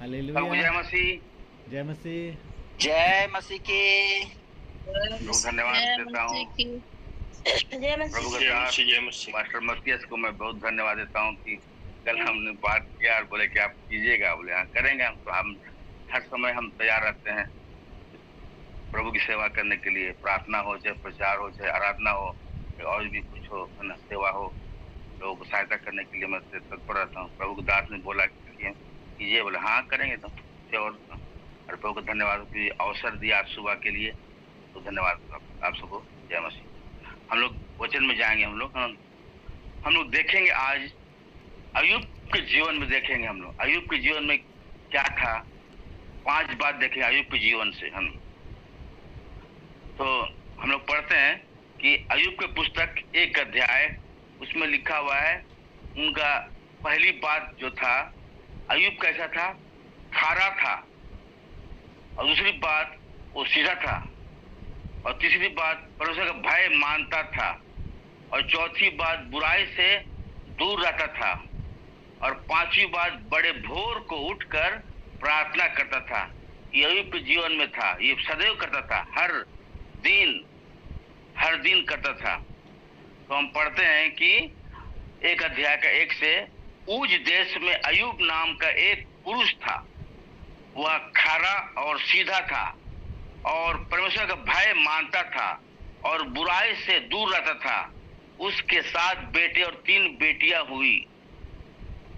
प्रभु hallelujah. जय मसीह। जय मसीह। जय मसीह की। प्रभु धन्यवाद जय देता हूँ मसीह की। जय प्रभु मसीह। के साथ मास्टर मसीह को मैं बहुत धन्यवाद देता हूँ कि कल हमने बात किया और बोले कि आप कीजिएगा, बोले हाँ करेंगे हम। तो हम हर समय हम तैयार रहते हैं प्रभु की सेवा करने के लिए, प्रार्थना हो चाहे प्रचार हो चाहे आराधना हो और भी कुछ हो, है ना, सेवा हो, लोगों को सहायता करने के लिए मैं तत्पर रहता हूँ। प्रभु के दास ने बोला कि कीजिए, बोले हाँ करेंगे। तो और प्रभु को धन्यवाद कि अवसर दिया आज सुबह के लिए, तो धन्यवाद आप सबको। जय मसीह। हम लोग वचन में जाएंगे, हम लोग देखेंगे आज अय्यूब के जीवन में, देखेंगे हम लोग अय्यूब के जीवन में क्या था। 5 बात देखेंगे अय्यूब के जीवन से हम। तो हम लोग पढ़ते हैं कि अय्यूब के पुस्तक 1 अध्याय, उसमें लिखा हुआ है उनका पहली बात जो था, अय्यूब कैसा था, खारा था। और दूसरी बात वो सीधा था। और तीसरी बात परमेश्वर का भय मानता था। और चौथी बात बुराई से दूर रहता था। और 5वीं बात बड़े भोर को उठकर प्रार्थना करता था। ये अय्यूब के जीवन में था, ये सदैव करता था, हर दिन करता था। तो हम पढ़ते हैं कि 1 अध्याय का 1 से, ऊज देश में अय्यूब नाम का एक पुरुष था। वह खरा और सीधा था और परमेश्वर का भय मानता था और बुराई से दूर रहता था। उसके 7 बेटे और 3 बेटियां हुई।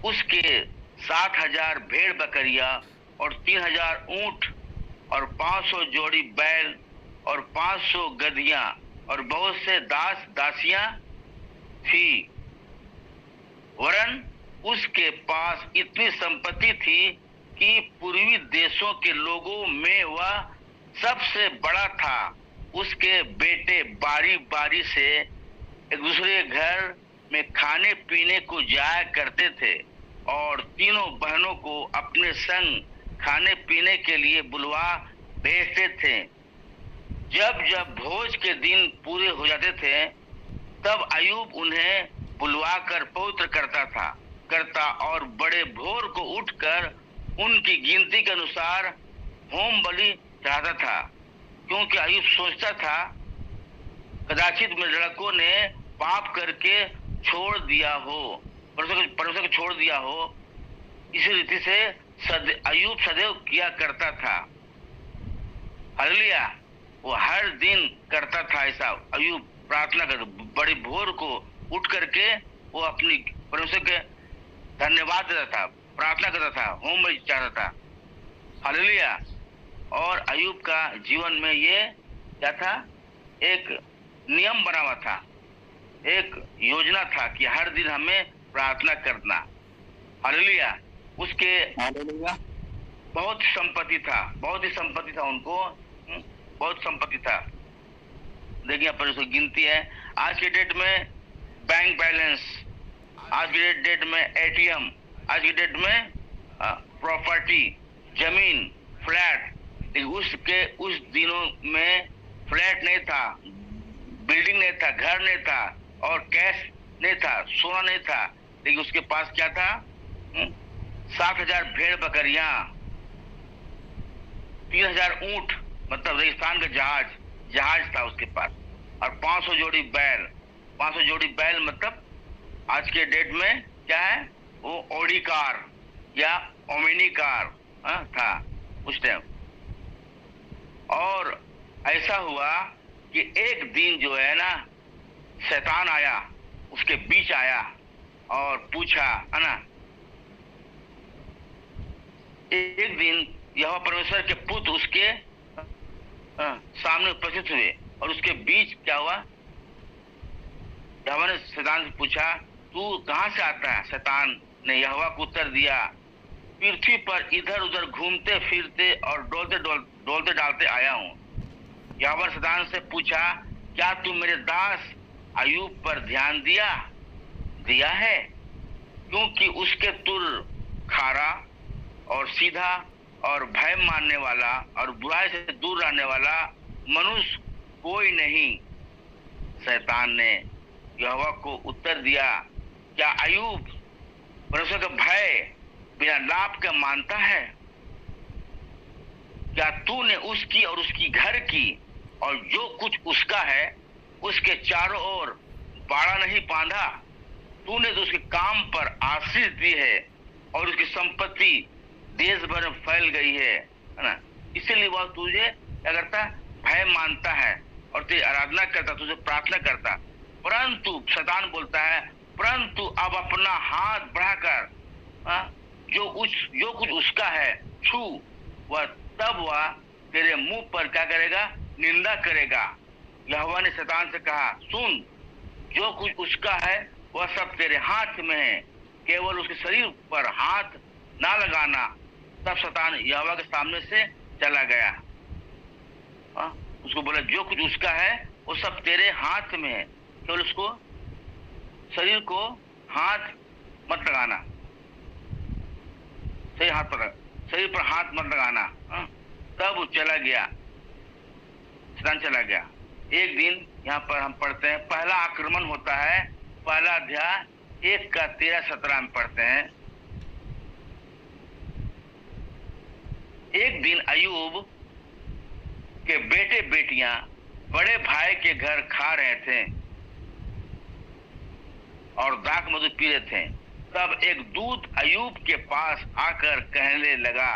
उसके 7,000 भेड़ बकरियां और 3,000 ऊंट और 500 जोड़ी बैल और 500 गधियां और बहुत से दास दासियां थी। वरन उसके पास इतनी संपत्ति थी कि पूर्वी देशों के लोगों में वह सबसे बड़ा था। उसके बेटे बारी बारी से एक दूसरे घर में खाने पीने को जाया करते थे और तीनों बहनों को अपने संग खाने पीने के लिए बुलवा भेजते थे। जब जब भोज के दिन पूरे हो जाते थे तब अय्यूब उन्हें बुलवाकर पवित्र करता और बड़े भोर को उठकर उनकी गिनती के अनुसार होम बलि चढ़ाता था। क्योंकि अय्यूब सोचता था कदाचित मेरे लड़कों ने पाप करके छोड़ दिया हो, परमेश्वर को छोड़ दिया हो। इसी रीति से अय्यूब सदैव किया करता था। हालेलुया। वो हर दिन करता था ऐसा। अय्यूब प्रार्थना करता, बड़ी भोर को उठ करके वो अपनी परमेश्वर के धन्यवाद देता था, प्रार्थना करता था, होम बलि चढ़ाता था। हालेलुया। और अय्यूब का जीवन में ये क्या था, एक नियम बना हुआ था, एक योजना था कि हर दिन हमें प्रार्थना करना। हालेलुया। उसके बहुत संपत्ति था उनको, बहुत संपत्ति था। देखिए पर उसकी गिनती है। आज के डेट में बैंक बैलेंस, आज के डेट में एटीएम, आज के डेट में प्रॉपर्टी, जमीन, फ्लैट। उस दिनों में फ्लैट नहीं था, बिल्डिंग नहीं था, घर नहीं था और कैश नहीं था, सोना नहीं था। लेकिन उसके पास क्या था, 7,000 भेड़ बकरियां, 3,000 ऊंट, मतलब रेगिस्तान का जहाज था उसके पास, और 500 जोड़ी बैल। 500 जोड़ी बैल मतलब आज के डेट में क्या है, वो ऑडी कार या ओमिनी कार था उस टाइम। और ऐसा हुआ कि एक दिन जो है ना, शैतान आया, उसके बीच आया और पूछा, है ना, एक दिन यहोवा परमेश्वर के पुत्र उसके सामने उपस्थित हुए और उसके बीच क्या हुआ, यहोवा ने शैतान से पूछा, तू कहां से आता है? शैतान ने यहोवा को उत्तर दिया, पृथ्वी पर इधर उधर घूमते फिरते और डोलते डालते आया हूँ। यहोवा ने शैतान से पूछा, क्या तू मेरे दास अय्यूब पर ध्यान दिया है? क्योंकि उसके तुर खारा और सीधा और भय मानने वाला और बुराई से दूर रहने वाला मनुष्य कोई नहीं। शैतान ने यहोवा को उत्तर दिया, क्या अय्यूब परमेश्वर का भय बिना लाभ का मानता है? क्या तूने उसकी और उसकी घर की और जो कुछ उसका है उसके चारों ओर बाड़ा नहीं बांधा? तूने तो उसके काम पर आशीष दी है और उसकी संपत्ति देश भर में फैल गई है ना? इसीलिए वह तुझे क्या करता? भय मानता है और तेरी आराधना करता, तुझे प्रार्थना करता। परंतु शैतान बोलता है, परंतु अब अपना हाथ बढ़ाकर जो कुछ उसका है छू, वह तब वह तेरे मुंह पर क्या करेगा? निंदा करेगा। यहोवा ने शैतान से कहा, सुन, जो कुछ उसका है वह सब तेरे हाथ में है, केवल उसके शरीर पर हाथ ना लगाना। तब शैतान यहोवा के सामने से चला गया। उसको बोला, जो कुछ उसका है वो सब तेरे हाथ में है, केवल उसको शरीर को हाथ मत लगाना, शरीर पर हाथ मत लगाना। तब वो चला गया, शैतान चला गया। एक दिन यहाँ पर हम पढ़ते हैं, पहला आक्रमण होता है, पहला अध्याय 1 का 13-17 में पढ़ते हैं। एक दिन अय्यूब के बेटे बेटियां बड़े भाई के घर खा रहे थे और दाख मधु पी रहे थे। तब एक दूत अय्यूब के पास आकर कहने लगा,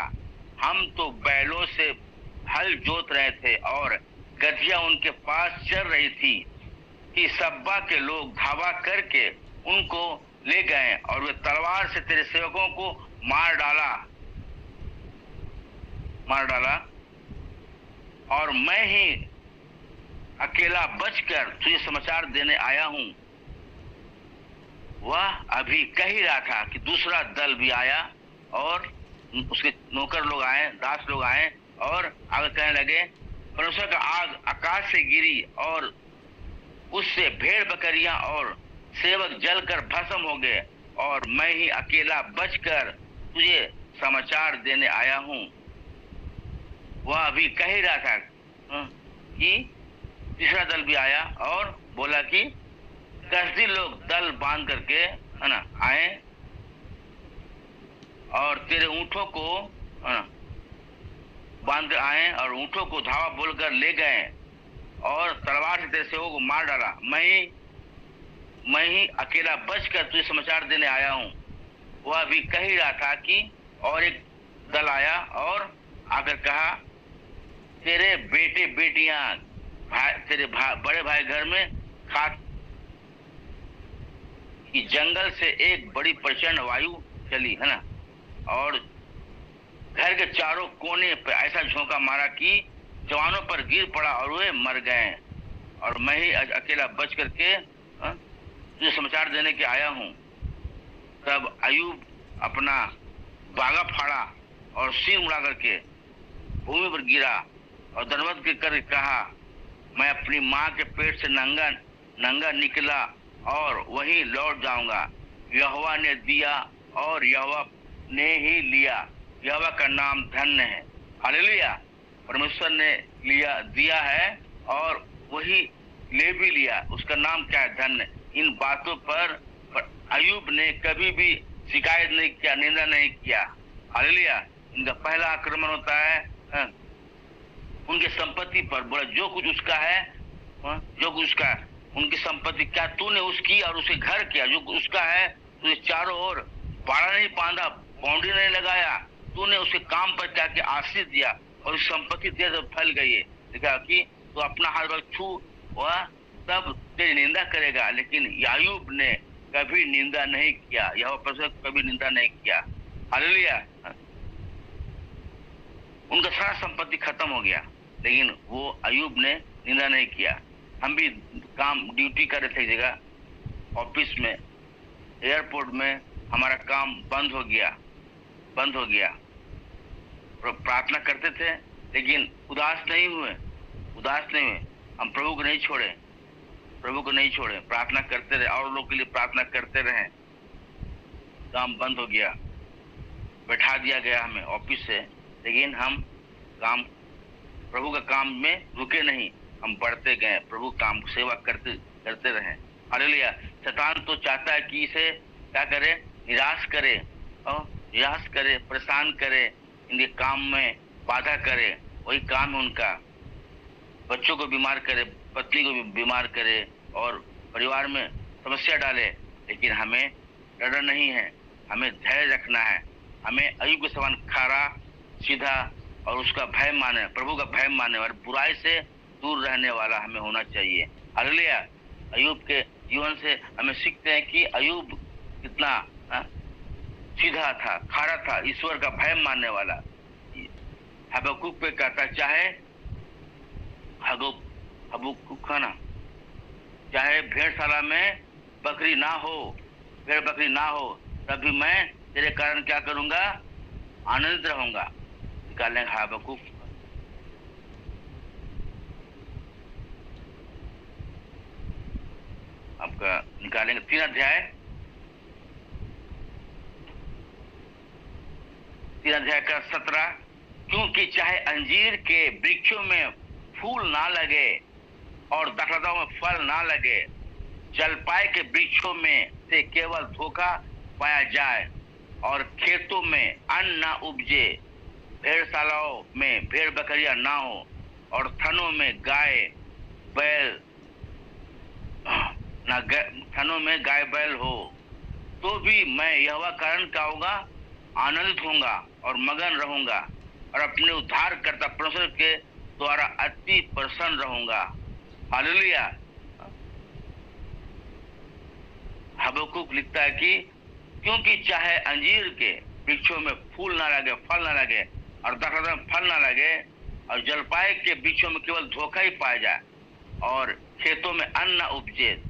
हम तो बैलों से हल जोत रहे थे और गधिया उनके पास चल रही थी कि सब्बा के लोग धावा करके उनको ले गए और वे तलवार से तेरे सेवकों को मार डाला और मैं ही अकेला बचकर तुझे समाचार देने आया हूं। वह अभी कह ही रहा था कि दूसरा दल भी आया और उसके नौकर लोग आए, दास लोग आए और आगे कहने लगे, परमेश्वर का आग आकाश से गिरी और उससे भेड़ बकरियां और सेवक जलकर भस्म हो गए और मैं ही अकेला बचकर तुझे समाचार देने आया हूं। वह अभी कह ही रहा था कि तीसरा दल भी आया और बोला कि कसदी लोग दल बांध करके है ना आए और तेरे ऊंटों को बांध आए और ऊंटों को धावा बोलकर ले गए और तलवार से तेरे सेवकों को मार डाला। मैं ही अकेला बचकर तुझे समाचार देने आया हूँ। वह अभी कह ही रहा था कि और एक दल आया और आकर कहा, तेरे बेटे बेटियां तेरे बड़े भाई घर में खा कि जंगल से एक बड़ी प्रचंड वायु चली है ना और घर के चारों कोने पर ऐसा झोंका मारा कि जवानों पर गिर पड़ा और वे मर गए और मैं ही अकेला बच करके तुझे समाचार देने के आया हूँ। तब अय्यूब अपना बागा फाड़ा और सिर मुड़ा करके भूमि पर गिरा और दंडवत कर कहा, मैं अपनी माँ के पेट से नंगा निकला और वहीं लौट जाऊंगा। यहोवा ने दिया और यहोवा ने ही लिया, यहोवा का नाम धन्य है। हालेलुया। परमेश्वर ने दिया है और वही ले भी लिया, उसका नाम क्या है? धन्य। इन बातों पर अय्यूब ने कभी भी शिकायत नहीं किया, निंदा नहीं किया। हालेलुया। इनका पहला आक्रमण होता है उनके संपत्ति पर। बोला, जो कुछ उसका है, जो कुछ उसका है, उनकी संपत्ति, क्या तूने उसकी और उसके घर किया? जो उसका है तुझे चारों ओर बाड़ा नहीं बांधा, बाउंड्री नहीं लगाया, तूने उसके काम पर क्या किया? आशीष दिया और उस संपत्ति देश में फैल गई है। देखा कि तो अपना हाथ छू वह तब तेरी निंदा करेगा, लेकिन अय्यूब ने कभी निंदा नहीं किया, यहोवा परमेश्वर कभी निंदा नहीं किया। हालेलुया। उनका सारा संपत्ति खत्म हो गया, लेकिन वो अय्यूब ने निंदा नहीं किया। हम भी काम ड्यूटी कर रहे थे जगह, ऑफिस में, एयरपोर्ट में, हमारा काम बंद हो गया। प्रार्थना करते थे लेकिन उदास नहीं हुए। हम प्रभु को नहीं छोड़े, प्रार्थना करते रहे और लोग के लिए प्रार्थना करते रहे। काम बंद हो गया, बैठा दिया गया हमें ऑफिस से, लेकिन हम प्रभु का काम में रुके नहीं, हम बढ़ते गए, प्रभु काम सेवा करते रहे। हालेलुया। शैतान तो चाहता है कि इसे क्या करे? निराश करे, परेशान करे, इनके काम में बाधा करे, वही काम है उनका। बच्चों को बीमार करे, पत्नी को भी बीमार करे और परिवार में समस्या डाले। लेकिन हमें डर नहीं है, हमें धैर्य रखना है। हमें अय्यूब के समान खारा, सीधा और उसका भय माने, प्रभु का भय माने और बुराई से दूर रहने वाला हमें होना चाहिए। हालेलुया। अय्यूब के जीवन से हमें सीखते हैं कि अय्यूब कितना सीधा था, खारा था, ईश्वर का भय मानने वाला। हबक्कुक पे कहता, चाहे हबक्कुक ना, चाहे भेड़शाला में बकरी ना हो, भेड़ बकरी ना हो, तभी मैं तेरे कारण क्या करूंगा, आनंदित रहूंगा। निकालेंगे हबक्कुक आपका, निकालेंगे 3 अध्याय का 17। क्योंकि चाहे अंजीर के वृक्षों में फूल ना लगे और द्राक्षों में फल ना लगे, जलपाई के वृक्षों में से केवल धोखा पाया जाए और खेतों में अन्न ना उपजे, भेड़शालाओं में भेड़ बकरियां ना हो और थनों में गाय बैल ना, थनों में गाय बैल हो, तो भी मैं यहोवा कारण क्या होगा, आनंदित होऊंगा और मगन रहूंगा और अपने उद्धारकर्ता परमेश्वर के द्वारा अति प्रसन्न रहूंगा। हालेलुया। हबक्कुक लिखता है कि क्योंकि चाहे अंजीर के वृक्षों में फूल ना लगे, फल ना लगे और द्राक्षों में फल ना लगे और जलपाई के वृक्षों में केवल धोखा ही पाया जाए और खेतों में अन्न ना उपजे,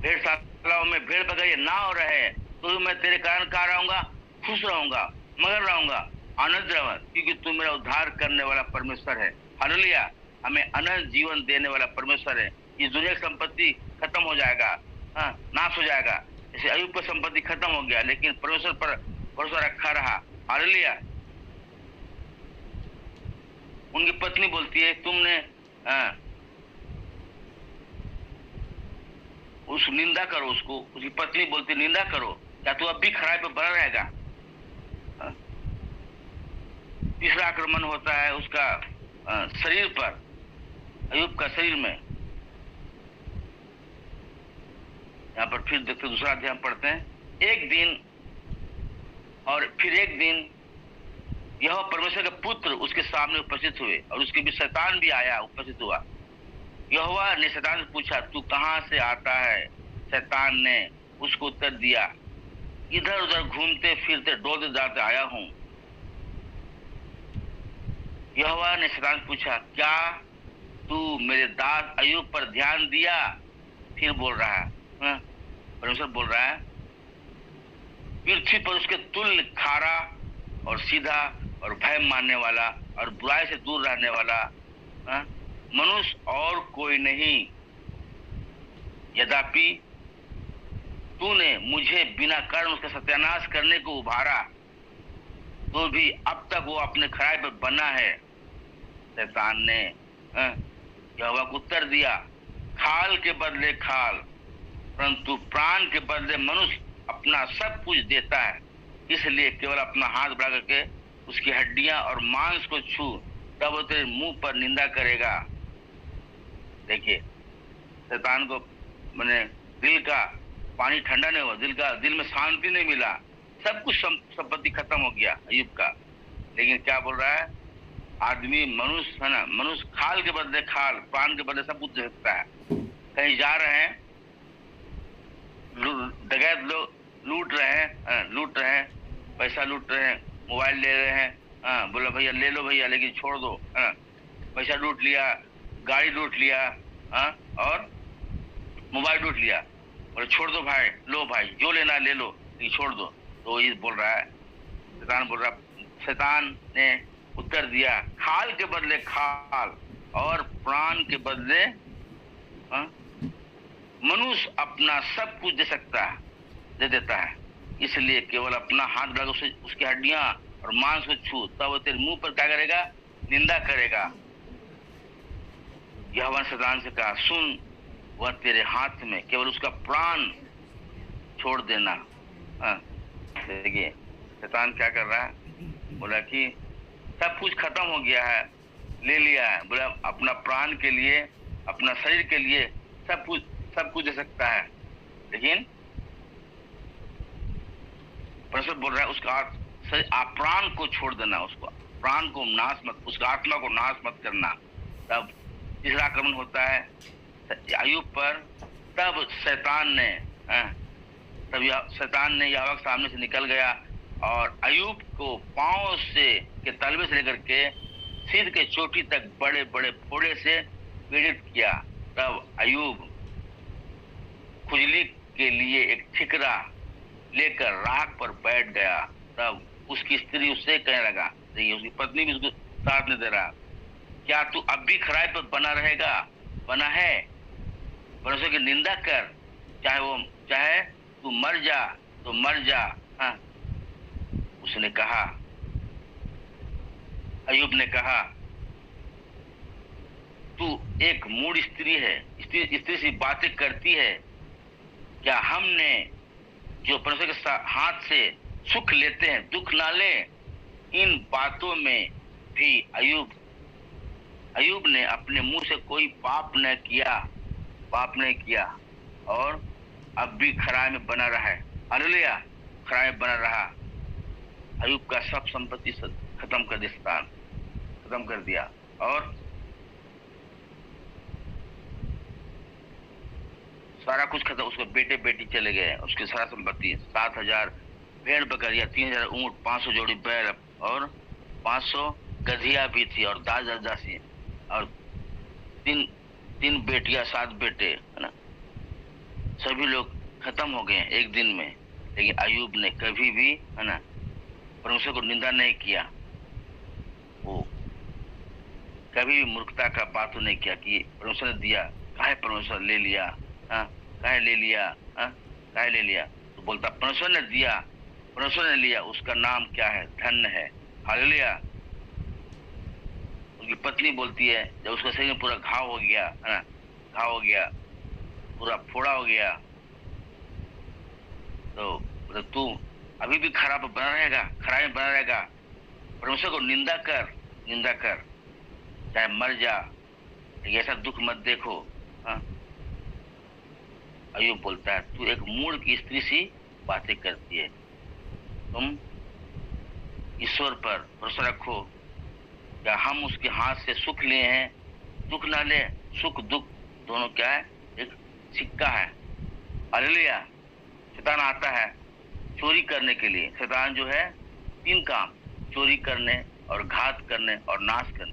भेड़शालाओं में भेड़ बकरी ना हो रहे, तो मैं तेरे कारण क्या रहूंगा, खुश रहूंगा, मगन रहूंगा, आनंद रहूंगा, क्योंकि तू मेरा उद्धार करने वाला परमेश्वर है। हालेलुया। हमें अनंत जीवन देने वाला परमेश्वर है। इस दुनिया की संपत्ति खत्म हो जाएगा, नाश हो जाएगा। जैसे अय्यूब की संपत्ति खत्म हो गया, लेकिन परमेश्वर पर भरोसा रखा रहा। हालेलुया। उनकी पत्नी बोलती है, तुमने उस निंदा करो उसको। उसकी पत्नी बोलती है, निंदा करो, क्या तू अब भी खराई पे बना रहेगा। तीसरा आक्रमण होता है उसका शरीर पर, अय्यूब का शरीर में। यहाँ पर फिर देखते, दूसरा अध्याय पढ़ते हैं। एक दिन और फिर एक दिन यह परमेश्वर के पुत्र उसके सामने उपस्थित हुए और उसके बीच शैतान भी आया, उपस्थित हुआ। यहोवा ने शैतान से पूछा, तू कहाँ से आता है? शैतान ने उसको उत्तर दिया, इधर उधर घूमते फिरते डोलते जाते आया हूँ। यहोवा ने शैतान से पूछा, क्या तू मेरे दास अय्यूब पर ध्यान दिया? फिर बोल रहा है, परमेश्वर बोल रहा है, पृथ्वी पर उसके तुल्य खारा और सीधा और भय मानने वाला और बुराई से दूर रहने वाला मनुष्य और कोई नहीं। यद्यपि तूने मुझे बिना कारण उसका सत्यानाश करने को उभारा, तो भी अब तक वो अपने खराई पर बना है। शैतान ने यहोवा को उत्तर दिया, खाल के बदले खाल, परंतु प्राण के बदले मनुष्य अपना सब कुछ देता है। इसलिए केवल अपना हाथ बढ़ा करके उसकी हड्डियां और मांस को छू, तब वो तेरे मुंह पर निंदा करेगा। देखिए, शैतान को मैंने दिल का पानी ठंडा नहीं हुआ, दिल में शांति नहीं मिला, सब कुछ संपत्ति खत्म हो गया अय्यूब का। लेकिन क्या बोल रहा है, आदमी मनुष्य है ना, मनुष्य खाल के बदले खाल, प्राण के बदले सब कुछ दे सकता है। कहीं जा रहे हैं, डकैत लोग लूट रहे हैं, पैसा लूट रहे हैं, मोबाइल ले रहे हैं, बोला भैया ले लो भैया, लेकिन छोड़ दो, पैसा लूट लिया, गाड़ी लूट लिया, और मोबाइल लूट लिया, बोले छोड़ दो भाई, लो भाई जो लेना ले लो, लेकिन छोड़ दो। तो ये बोल रहा है, शैतान बोल रहा, शैतान ने उत्तर दिया, खाल के बदले खाल और प्राण के बदले मनुष्य अपना सब कुछ दे सकता है, दे देता है। इसलिए केवल अपना हाथ बढ़ा उसकी हड्डियां और मांस को छू, तब वो तेरे मुंह पर क्या करेगा, निंदा करेगा। यहोवा ने शैतान से कहा, सुन, वह तेरे हाथ में, केवल उसका प्राण छोड़ देना। देखिए शैतान क्या कर रहा है, बोला कि सब कुछ खत्म हो गया है, ले लिया है। बोला अपना प्राण के लिए, अपना शरीर के लिए सब कुछ दे सकता है, लेकिन परमेश्वर बोल रहा है उसका आप प्राण को छोड़ देना, उसको प्राण को नाश मत, उसका आत्मा को नाश मत करना। तब तीसरा आक्रमण होता है अय्यूब पर। तब शैतान ने यहोवा के सामने से निकल गया और अय्यूब को पांव से के तलवे से लेकर के सिर के चोटी तक बड़े बड़े फोड़े से पीड़ित किया। तब अय्यूब खुजली के लिए एक ठिकरा लेकर राख पर बैठ गया। तब उसकी स्त्री उससे कहने लगा, देखिए उसकी पत्नी भी उसको साथ नहीं दे रहा, क्या तू अब भी खराई पर बना है? परमेश्वर की निंदा कर, चाहे तू मर जा। हाँ, उसने कहा, अय्यूब ने कहा, तू एक मूढ़ स्त्री है, स्त्री से बातें करती है। क्या हमने जो परमेश्वर के हाथ से सुख लेते हैं दुख ना ले? इन बातों में भी अय्यूब ने अपने मुंह से कोई पाप न किया और अब भी खराई में बना रहा है। हालेलुया, खराई में बना रहा। अय्यूब का सब संपत्ति खत्म कर दिया और सारा कुछ खत्म। उसके बेटे बेटी चले गए, उसकी सारा संपत्ति 7,000 भेड़ बकरियां, 3,000 ऊंट, 500 जोड़ी बैल और 500 गधिया भी थी और दासी और तीन बेटियां, 7 बेटे, है ना। सभी लोग खत्म हो गए एक दिन में। लेकिन अय्यूब ने कभी भी, है ना, परमेश्वर को निंदा नहीं किया। वो कभी भी मूर्खता का बात नहीं किया कि परमेश्वर ने दिया, काहे परमेश्वर ले लिया, काहे ले लिया। तो बोलता परमेश्वर ने दिया, परमेश्वर ने लिया, उसका नाम क्या है? धन्य है। हालेलुया। उसकी पत्नी बोलती है, जब उसका शरीर में पूरा घाव हो गया, है ना, पूरा फोड़ा हो गया, तो तू अभी भी खराई में बना रहेगा। परमेश्वर को निंदा कर, चाहे मर जा, ऐसा दुख मत देखो। अय्यूब बोलता है, तू एक मूढ़ की स्त्री सी बातें करती है। तुम ईश्वर पर भरोसा रखो। क्या हम उसके हाथ से सुख लिए हैं? दुख ना ले। सुख दुख दोनों क्या है? एक सिक्का है। हालेलुया। शैतान आता है चोरी करने के लिए। शैतान जो है 3 काम, चोरी करने और घात करने और नाश करने।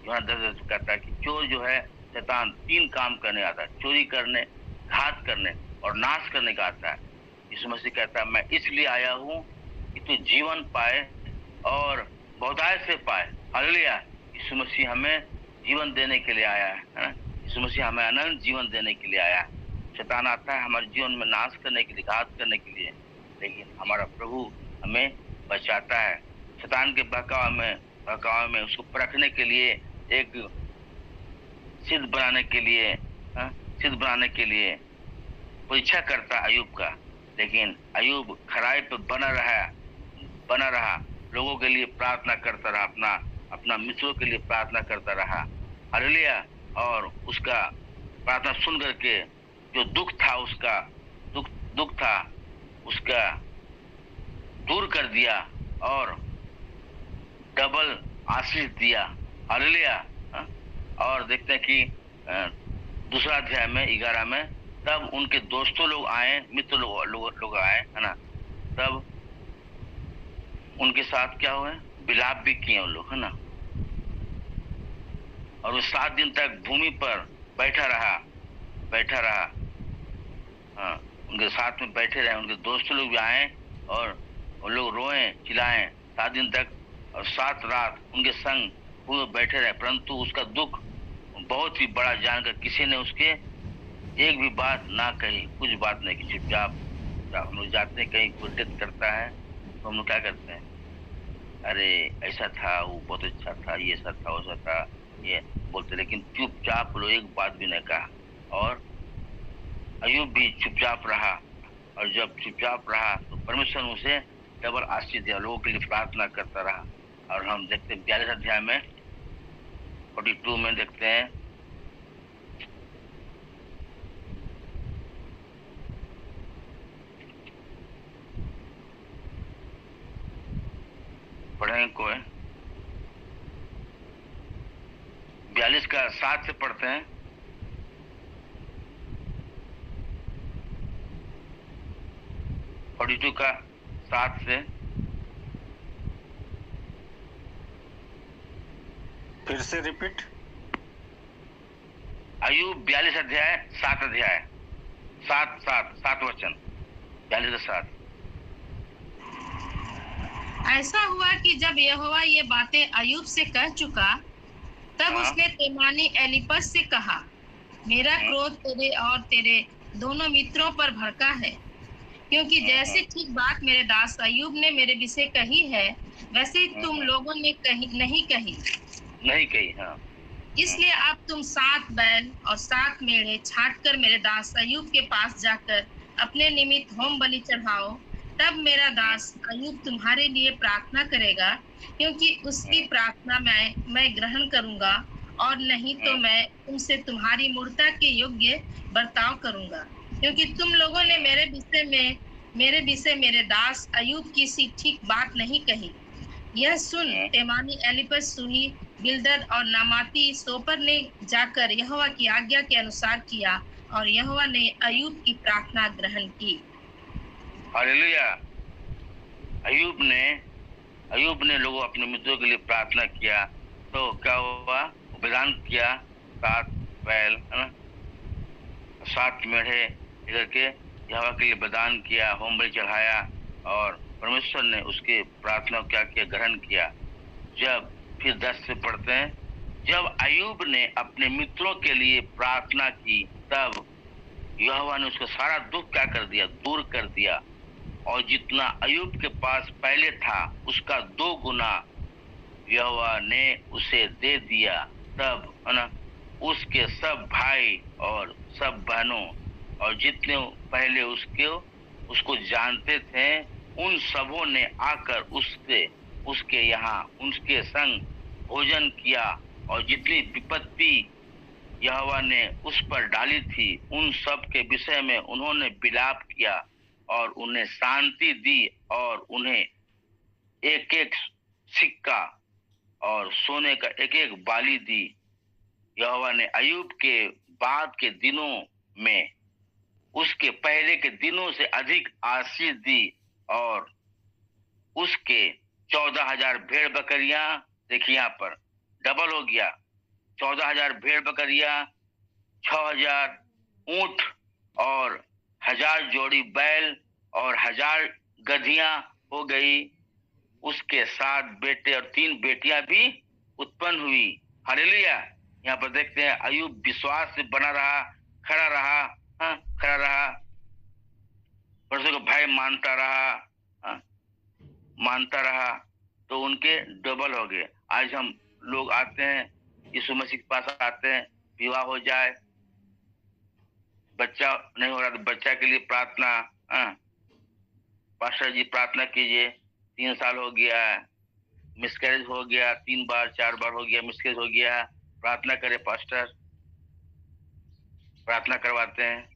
यूहन्ना 10 कहता है कि चोर जो है शैतान 3 काम करने आता है, चोरी करने, घात करने और नाश करने का आता है। यीशु मसीह कहता है, मैं इसलिए आया हूँ कि तू जीवन पाए और बहुतायत से पाए। हालेलुया। यीशु मसीह हमें जीवन देने के लिए आया है। यीशु मसीह हमें अनंत जीवन देने के लिए आया है। शैतान आता है हमारे जीवन में नाश करने के लिए, घात करने के लिए, लेकिन हमारा प्रभु हमें बचाता है। शैतान के बहकाव में उसको परखने के लिए, एक सिद्ध बनाने के लिए परीक्षा करता अय्यूब का। लेकिन अय्यूब खराई पर बना रहा, लोगों के लिए प्रार्थना करता रहा, अपना मित्रों के लिए प्रार्थना करता रहा। हालेलुया। और उसका प्रार्थना सुन करके जो दुख था उसका दूर कर दिया और डबल आशीष दिया। हालेलुया। और देखते हैं कि दूसरा अध्याय में 11 में, तब उनके दोस्तों लोग आए, मित्र लोग आए, है ना। तब उनके साथ क्या हुआ? विलाप भी किए उन लोग, है ना। और वो 7 दिन तक भूमि पर बैठा रहा। उनके साथ में बैठे रहे। उनके दोस्त लोग भी आए और उन लोग रोए, चिल्लाए 7 दिन तक और 7 रात उनके संग भूमि पर बैठे रहे। परंतु उसका दुख बहुत ही बड़ा जानकर किसी ने उसके एक भी बात ना कही, कुछ बात नहीं की, चुपचाप। हम लोग जाते हैं कहीं कोई डेथ करता है तो हम लोग क्या करते हैं, अरे ऐसा था, वो बहुत अच्छा था, ये ऐसा था, वैसा था, ये बोलते। लेकिन चुपचाप लोग एक बात भी नहीं कहा। और अय्यूब भी चुपचाप रहा। और जब चुपचाप रहा तो परमेश्वर उसे डबल आशीष दिया, लोगों के लिए प्रार्थना करता रहा। और हम देखते हैं 42 अध्याय में 42 में देखते हैं। पढ़ेंगे कोई 42 का 7 से पढ़ते हैं। और 42 का 7 से फिर से रिपीट। अय्यूब 42 अध्याय 7 अध्याय 7 वचन 42 का 7। ऐसा हुआ कि जब यहोवा ये बातें अय्यूब से कह चुका, तब उसने तेमानी एलीपस से कहा, मेरा क्रोध तेरे और तेरे दोनों मित्रों पर भड़का है, क्योंकि जैसी ठीक बात मेरे दास अय्यूब ने मेरे विषय कही है, वैसे तुम लोगों ने नहीं कही। हाँ। इसलिए अब तुम 7 बैल और 7 मेढ़े छाट कर मेरे दास अय्यूब के पास जाकर अपने निमित्त होम बलि चढ़ाओ। तब मेरा दास अय्यूब तुम्हारे लिए प्रार्थना करेगा, क्योंकि उसकी प्रार्थना मैं ग्रहण करूंगा, और नहीं तो मैं तुमसे तुम्हारी मूर्खता के योग्य बर्ताव करूंगा, क्योंकि तुम लोगों ने मेरे विषय मेरे दास अय्यूब की सी ठीक बात नहीं कही। यह सुन तेमानी एलीपस सूही बिल्दद और नामाती सोपर ने जाकर यहोवा की आज्ञा के अनुसार किया, और यहोवा ने अय्यूब की प्रार्थना ग्रहण की। हालेलुया। अय्यूब ने लोगों अपने मित्रों के लिए प्रार्थना किया, तो क्या हुआ? बलिदान किया, 7 बैल है ना, 7 मेढ़े लेकर के यहोवा के लिए बलिदान किया, होम बलि चढ़ाया, और परमेश्वर ने उसके प्रार्थना क्या किया? ग्रहण किया। जब फिर 10 से पढ़ते हैं, जब अय्यूब ने अपने मित्रों के लिए प्रार्थना की, तब यहोवा ने उसका सारा दुख क्या कर दिया? दूर कर दिया, और जितना अय्यूब के पास पहले था उसका 2 गुना यहोवा ने उसे दे दिया। तब है ना, उसके सब भाई और सब बहनों और जितने पहले उसको जानते थे, उन सबों ने आकर उसके यहाँ उनके संग भोजन किया, और जितनी विपत्ति यहोवा ने उस पर डाली थी, उन सब के विषय में उन्होंने विलाप किया और उन्हें शांति दी, और उन्हें एक एक सिक्का और सोने का एक एक बाली दी। यहोवा ने अय्यूब के बाद के दिनों में उसके पहले के दिनों से अधिक आशीष दी, और उसके 14,000 भेड़ बकरियां, देखिए यहाँ पर डबल हो गया, 14,000 भेड़ बकरियां, 6,000 ऊंट और 1,000 जोड़ी बैल और 1,000 गधियां हो गई। उसके 7 बेटे और 3 बेटियां भी उत्पन्न हुई। हालेलुया। यहाँ पर देखते हैं अय्यूब विश्वास से बना रहा, खड़ा रहा, खड़ा रहा, परमेश्वर को भय मानता रहा, तो उनके डबल हो गए। आज हम लोग आते हैं, यीशु मसीह के पास आते हैं, विवाह हो जाए, बच्चा नहीं हो रहा तो बच्चा के लिए प्रार्थना, पास्टर जी प्रार्थना कीजिए, 3 साल हो गया, मिसकैरेज हो गया, 3 बार 4 बार हो गया, मिसकैरेज हो गया, प्रार्थना करे पास्टर, प्रार्थना करवाते हैं।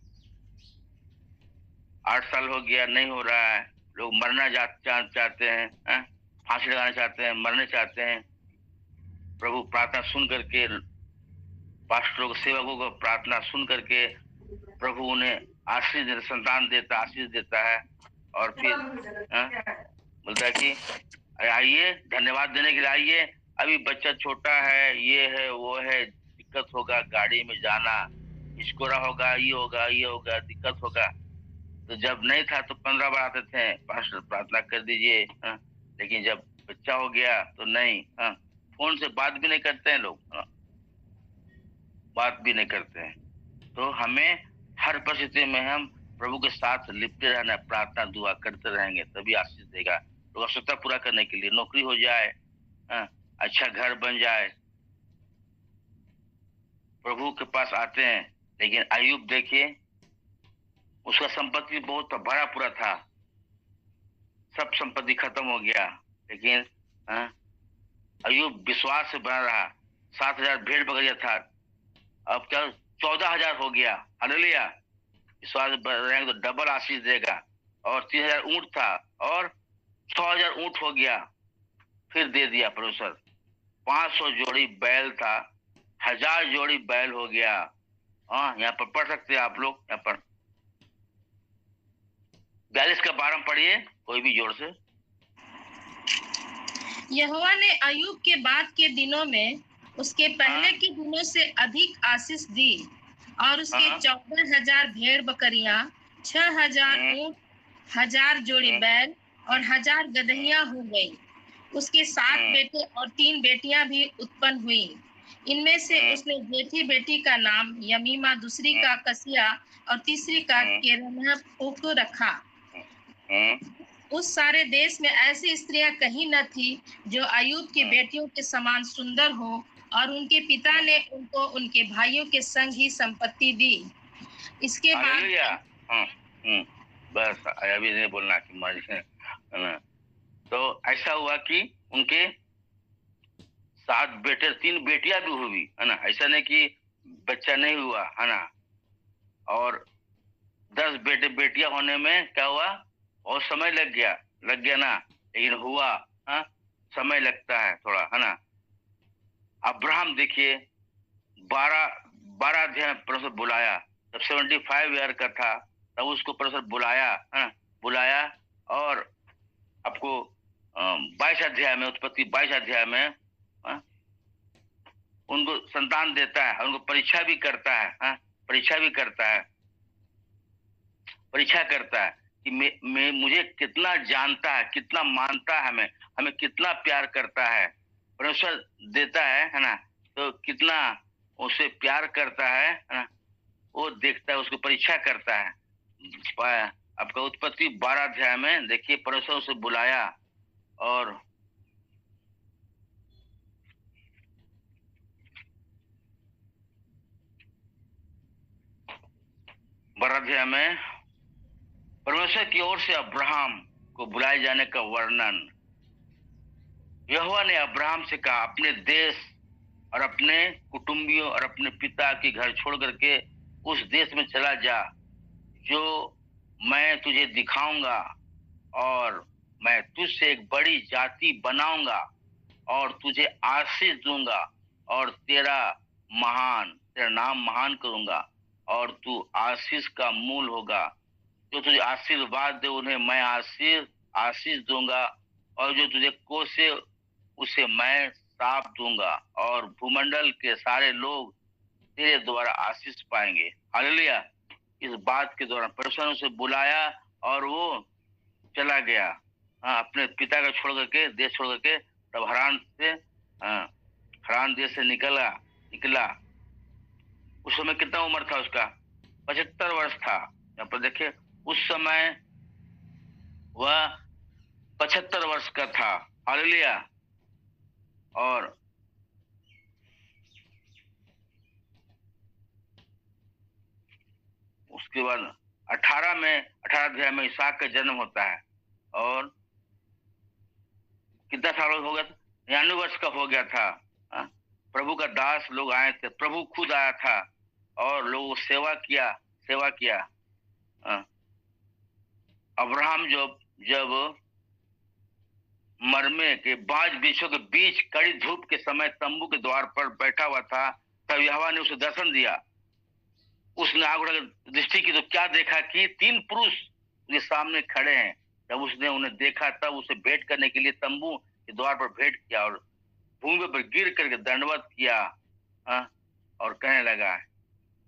8 साल हो गया, नहीं हो रहा है, लोग मरना चाहते हैं, फांसी लगाना चाहते हैं, मरना चाहते हैं। प्रभु प्रार्थना सुन करके, पास्टरों को, सेवकों को प्रार्थना सुन करके प्रभु उन्हें आशीष देता, संतान देता, आशीष देता है, और फिर बोलता है कि आइए, धन्यवाद देने के लिए आइए, अभी बच्चा छोटा है, ये है वो है, दिक्कत होगा गाड़ी में जाना, हिचकोरा होगा, ये होगा, दिक्कत होगा। तो जब नहीं था तो 15 बार आते थे, पास्टर प्रार्थना कर दीजिए, लेकिन जब बच्चा हो गया तो नहीं, फोन से बात भी नहीं करते हैं लोग, बात भी नहीं करते हैं। तो हमें हर परिस्थिति में हम प्रभु के साथ लिपटे रहना, प्रार्थना दुआ करते रहेंगे, तभी आशीष देगा। तो आवश्यकता पूरा करने के लिए नौकरी हो जाए, अच्छा घर बन जाए, प्रभु के पास आते हैं। लेकिन अय्यूब देखिए, उसका संपत्ति बहुत भरा पूरा था, सब संपत्ति खत्म हो गया, लेकिन अय्यूब विश्वास से बना रहा, 7,000 भेड़ बकरियां था, अब क्या 14,000 हो गया। हालेलुया। विश्वास रहेंगे तो डबल आशीष देगा। और 3,000 ऊंट था और 6,000 ऊंट हो गया, फिर दे दिया परमेश्वर। 500 जोड़ी बैल था, 1,000 जोड़ी बैल हो गया। हाँ, यहाँ पर पढ़ सकते हैं आप लोग। यहाँ पर 42 का 12 पढ़िए कोई भी जोड़ से। यहोवा ने अय्यूब के बाद के दिनों में उसके पहले हाँ। के दिनों से अधिक आशीष दी, और उसके हाँ। 14,000 भेड़ बकरियां, 6,000 ऊंट, 1,000 जोड़ी बैल और 1,000 गदहियां हो गई। उसके 7 बेटे और 3 बेटियां भी उत्पन्न हुई। इनमें से उसने जेठी बेटी का नाम यमीमा, दूसरी का कसिया और तीसरी का केरनह को रखा। उस सारे देश में ऐसी स्त्रियां कहीं न थी जो अय्यूब की बेटियों के समान सुंदर हो, और उनके पिता ने उनको उनके भाइयों के संग ही संपत्ति दी। इसके बाद हालेलुया। बस अभी नहीं बोलना कि मर्जी है ना। तो ऐसा हुआ कि उनके 7 बेटे, 3 बेटियां भी हुई, है ना। ऐसा नहीं कि बच्चा नहीं हुआ, है ना। और 10 बेटे बेटियां होने में क्या हुआ, और समय लग गया ना, लेकिन हुआ। हाँ, समय लगता है थोड़ा, है ना। अब्राहम देखिए 12 अध्याय परमेश्वर बुलाया, जब 75 ईयर का था तब उसको परमेश्वर बुलाया, है ना, बुलाया। और आपको 22 अध्याय में, उत्पत्ति 22 अध्याय में उनको संतान देता है, उनको परीक्षा भी करता है, परीक्षा भी करता है, परीक्षा करता है कि मैं मुझे कितना जानता है, कितना मानता है, हमें कितना प्यार करता है। परमेश्वर देता है ना, तो कितना उसे प्यार करता है ना, वो देखता है, उसको परीक्षा करता है। आपका उत्पत्ति 12 अध्याय में देखिए, परमेश्वर उसे बुलाया और अध्याय में परमेश्वर की ओर से अब्राहम को बुलाए जाने का वर्णन। यहोवा ने अब्राहम से कहा, अपने देश और अपने कुटुंबियों और अपने पिता के घर छोड़ करके उस देश में चला जा जो मैं तुझे दिखाऊंगा, और मैं तुझसे एक बड़ी जाति बनाऊंगा और तुझे आशीष दूंगा और तेरा नाम महान करूंगा, और तू आशीष का मूल होगा। जो तुझे आशीर्वाद दे उन्हें मैं आशीष दूंगा, और जो तुझे कोसे उसे मैं श्राप दूंगा, और भूमंडल के सारे लोग तेरे द्वारा आशीष पाएंगे। हालेलुया। इस बात के दौरान परमेश्वर ने उसे बुलाया और वो चला गया, अपने पिता का छोड़ करके, देश छोड़ करके। तब हरान देश से निकला। उस समय कितना उम्र था उसका? 75 वर्ष था। यहाँ पर देखिए, उस समय वह 75 वर्ष का था। हालेलुया। और उसके बाद 18 अध्याय में इसहाक का जन्म होता है, और कितना साल हो गया था? 99 वर्ष का हो गया था। प्रभु का दास लोग आए थे, प्रभु खुद आया था और लोगों सेवा किया। अब्राहम जब मरमे के 5 वृक्षों के बीच कड़ी धूप के समय तंबू के द्वार पर बैठा हुआ था, तब यहोवा ने उसे दर्शन दिया। उसने आग उठा दृष्टि की तो क्या देखा कि 3 पुरुष उसके सामने खड़े हैं। जब उसने उन्हें देखा तब उसे भेंट करने के लिए तंबू के द्वार पर भेंट किया और भूमि पर गिर करके दंडवत किया, और कहने लगा,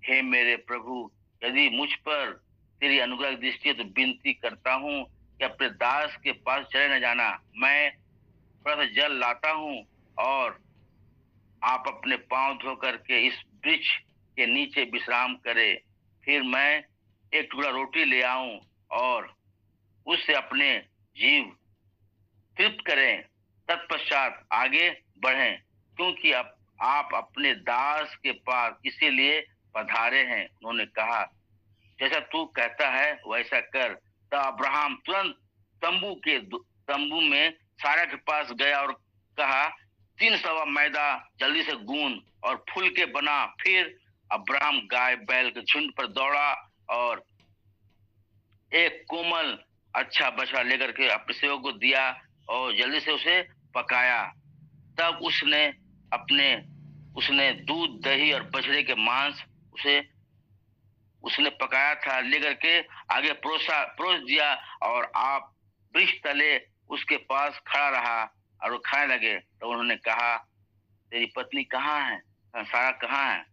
हे मेरे प्रभु, यदि मुझ पर तेरी अनुग्रह की दृष्टि है तो विनती करता हूँ कि अपने दास के पास चले न जाना। मैं थोड़ा सा जल लाता हूँ और आप अपने पांव धो करके इस वृक्ष के नीचे विश्राम करें। फिर मैं एक टुकड़ा रोटी ले आऊं और उससे अपने जीव तृप्त करें, तत्पश्चात आगे बढ़ें, क्योंकि आप अपने दास के पास इसीलिए पधारे हैं। उन्होंने कहा, जैसा तू कहता है वैसा कर। तब अब्राहम तुरंत तंबू में सारा के पास गया और कहा, 3 सवा मैदा जल्दी से गूंद और फूल के बना। फिर अब्राहम गाय बैल के झुंड पर दौड़ा और एक कोमल अच्छा बछड़ा लेकर के अपने सेवक को दिया और जल्दी से उसे पकाया। तब उसने दूध, दही और बछड़े के मांस उसने पकाया था लेकर के आगे परोस दिया और आप वृक्ष तले उसके पास खड़ा रहा और वो खाने लगे। तो उन्होंने कहा, तेरी पत्नी कहाँ है? सारा कहाँ है?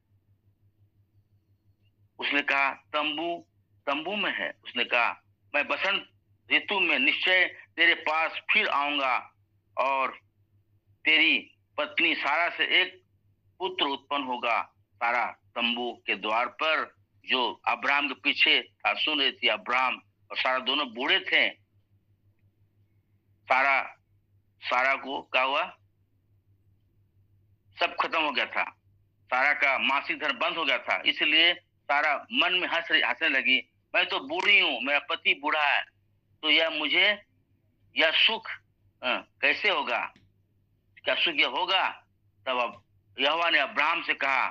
उसने कहा, तंबू में है। उसने कहा, मैं बसंत ऋतु में निश्चय तेरे पास फिर आऊंगा और तेरी पत्नी सारा से एक पुत्र उत्पन्न होगा। सारा तंबू के द्वार पर जो अब्राहम के पीछे था सुन रही थी। अब्राहम और सारा दोनों बूढ़े थे। सारा को क्या हुआ? सब खत्म हो गया था। सारा का मासिक धर्म बंद हो गया था। इसलिए सारा मन में हंसने लगी, मैं तो बूढ़ी हूँ, मेरा पति बूढ़ा है, तो यह सुख कैसे होगा? क्या सुख यह होगा? तब अब यहोवा ने अब्राहम से कहा,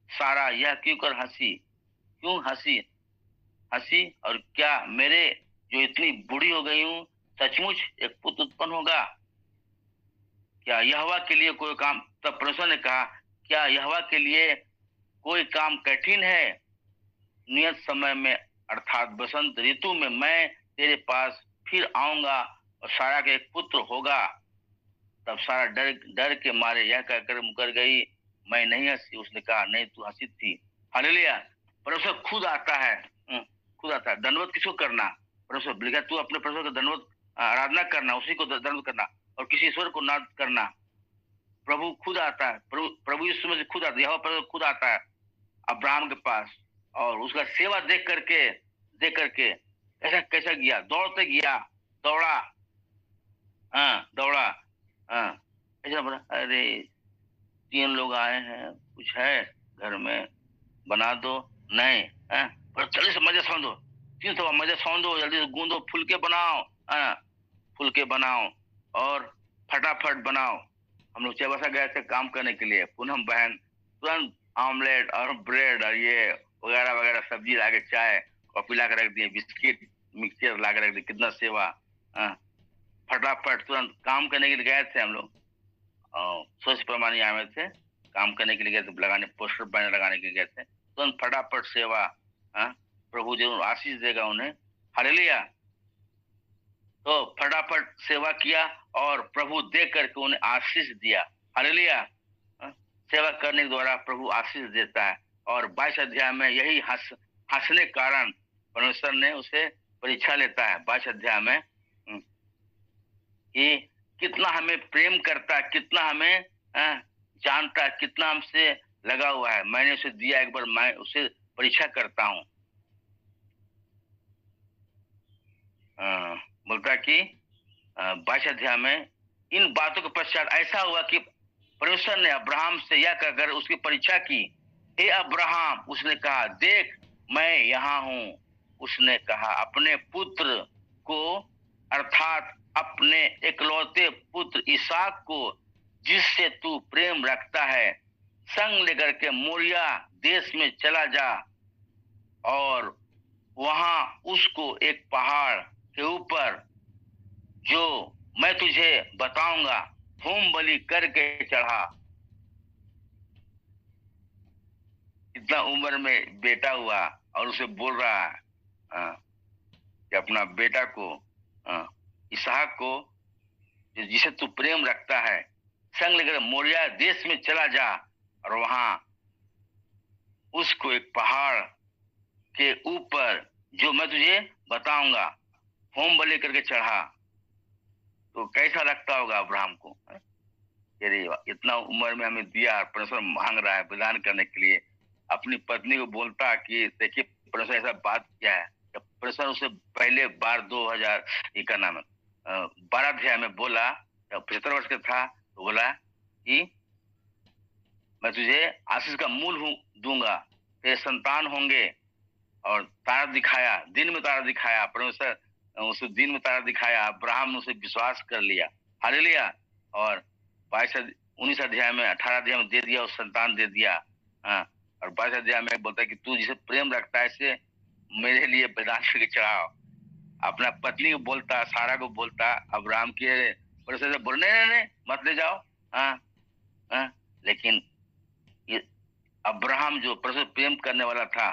सारा यह क्यों हंसी? और क्या मेरे जो इतनी बूढ़ी हो गई हूँ सचमुच एक पुत्र उत्पन्न होगा? क्या यहोवा के लिए कोई काम? तब परमेश्वर ने कहा, क्या यहोवा के लिए कोई काम कठिन है? नियत समय में अर्थात बसंत ऋतु में मैं तेरे पास फिर आऊंगा और सारा का एक पुत्र होगा। तब सारा डर के मारे यह कहकर मुकर गई, मैं नहीं हंसी। उसने कहा, नहीं तू हंसी थी। हालेलुया। परमेश्वर खुद आता है। दंडवत किसको करना? परमेश्वर लिखा, तू अपने परमेश्वर का दंडवत आराधना करना, उसी को दंडवत करना और किसी ईश्वर को ना करना। प्रभु खुद आता है। प्रभु यीशु मसीह खुद आता है। यहोवा परमेश्वर खुद आता है अब्राहम के पास और उसका सेवा देख करके ऐसा कैसा गया? दौड़ते गया, दौड़ा ऐसा बोला, अरे 3 लोग आए हैं, कुछ है घर में, बना दो। नहीं, पर जल्दी से मजे सौंदो, 3 सवा मजे सौंदो, जल्दी से गूंदो, फुलके बनाओ और फटाफट बनाओ। हम लोग चेबसा गए थे काम करने के लिए। पूनम बहन तुरंत ऑमलेट और ब्रेड और ये वगैरह वगैरह सब्जी ला के, चाय कॉफी ला के रख दिए, बिस्किट मिक्सचर ला के रख दिए। कितना सेवा! फटाफट तुरंत काम करने के लिए गए थे हम लोग। स्वच्छ प्रमाणी आए थे, काम करने के लिए गए थे, लगाने पोस्टर बैनर लगाने के लिए गए थे। तुरंत फटाफट सेवा। प्रभु जरूर आशीष देगा उन्हें। हालेलुया। तो फटाफट सेवा किया और प्रभु देख करके उन्हें आशीष दिया। हालेलुया। सेवा करने के द्वारा प्रभु आशीष देता है। और 22 अध्याय में यही हंसने कारण परमेश्वर ने उसे परीक्षा लेता है। 22 अध्याय में कि कितना हमें प्रेम करता है, कितना हमें जानता है, कितना हमसे लगा हुआ है। मैंने उसे दिया, एक बार मैं उसे परीक्षा करता हूँ। बोलता कि 22 अध्याय में इन बातों के पश्चात ऐसा हुआ कि परमेश्वर ने अब्राहम से यह कहकर उसकी परीक्षा की, हे अब्राहम। उसने कहा, देख मैं यहाँ हूँ। उसने कहा, अपने पुत्र को अर्थात अपने इकलौते पुत्र इसहाक को जिससे तू प्रेम रखता है संग लेकर के मोरिया देश में चला जा और वहां उसको एक पहाड़ के ऊपर जो मैं तुझे बताऊंगा होम बलि करके चढ़ा। इतना उम्र में बेटा हुआ और उसे बोल रहा है कि अपना बेटा को इसहाक को जिसे तू प्रेम रखता है संग लेकर मोरिया देश में चला जा और वहां उसको एक पहाड़ के ऊपर जो मैं तुझे बताऊंगा होम बलि करके चढ़ा। तो कैसा लगता होगा अब्राहम को? अरे इतना उम्र में हमें दिया, परमेश्वर मांग रहा है बलिदान करने के लिए। अपनी पत्नी को बोलता कि देखिए परमेश्वर ऐसा बात क्या है। जब परमेश्वर उसे पहले बार 2000 का नाम है 12 अध्याय में बोला, जब 75 वर्ष का था तो बोला कि मैं तुझे आशीष का मूल दूंगा, तेरे संतान होंगे। और तारा दिखाया, दिन में तारा दिखाया, परमेश्वर उसे दिन में तारा दिखाया। अब्राहम ने उसे विश्वास कर लिया। हालेलुया। और 19 अध्याय में 18 अध्याय में दे दिया और संतान दे दिया। हाँ, और 22 अध्याय में बोलता है कि तू जिसे प्रेम रखता है ऐसे मेरे लिए बलिदान करके चढ़ाओ। अपना पत्नी को बोलता, सारा को बोलता, अब्राहम के से बोलने नहीं मत ले जाओ। हाँ, लेकिन अब्राहम जो परमेश्वर प्रेम करने वाला था,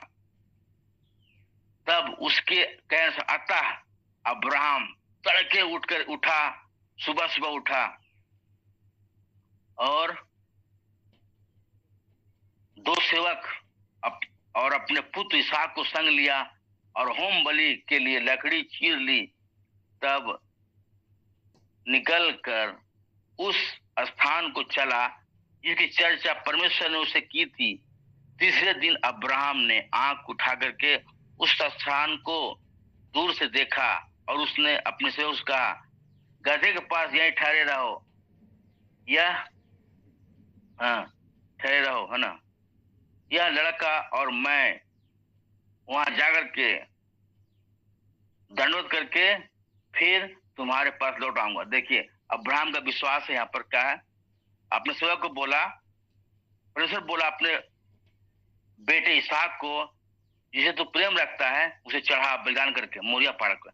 तब उसके कहने से अतः अब्राहम तड़के उठा, सुबह सुबह उठा और 2 सेवक और अपने पुत्र इसहाक को संग लिया और होम बलि के लिए लकड़ी चीर ली। तब निकल कर उस स्थान को चला जिसकी चर्चा परमेश्वर ने उसे की थी। तीसरे दिन अब्राहम ने आंख उठा करके उस स्थान को दूर से देखा और उसने अपने से उसका गधे के पास यहीं ठहरे रहो, यह ठहरे रहो, है ना, यह लड़का और मैं वहां जाकर के दंडवत करके फिर तुम्हारे पास लौट आऊंगा। देखिए अब्राहम का विश्वास है यहाँ पर क्या है। अपने सेवक को बोला, परमेश्वर बोला अपने बेटे इसहाक को जिसे तू प्रेम रखता है उसे चढ़ा बलिदान करके मोरिया पहाड़ पर।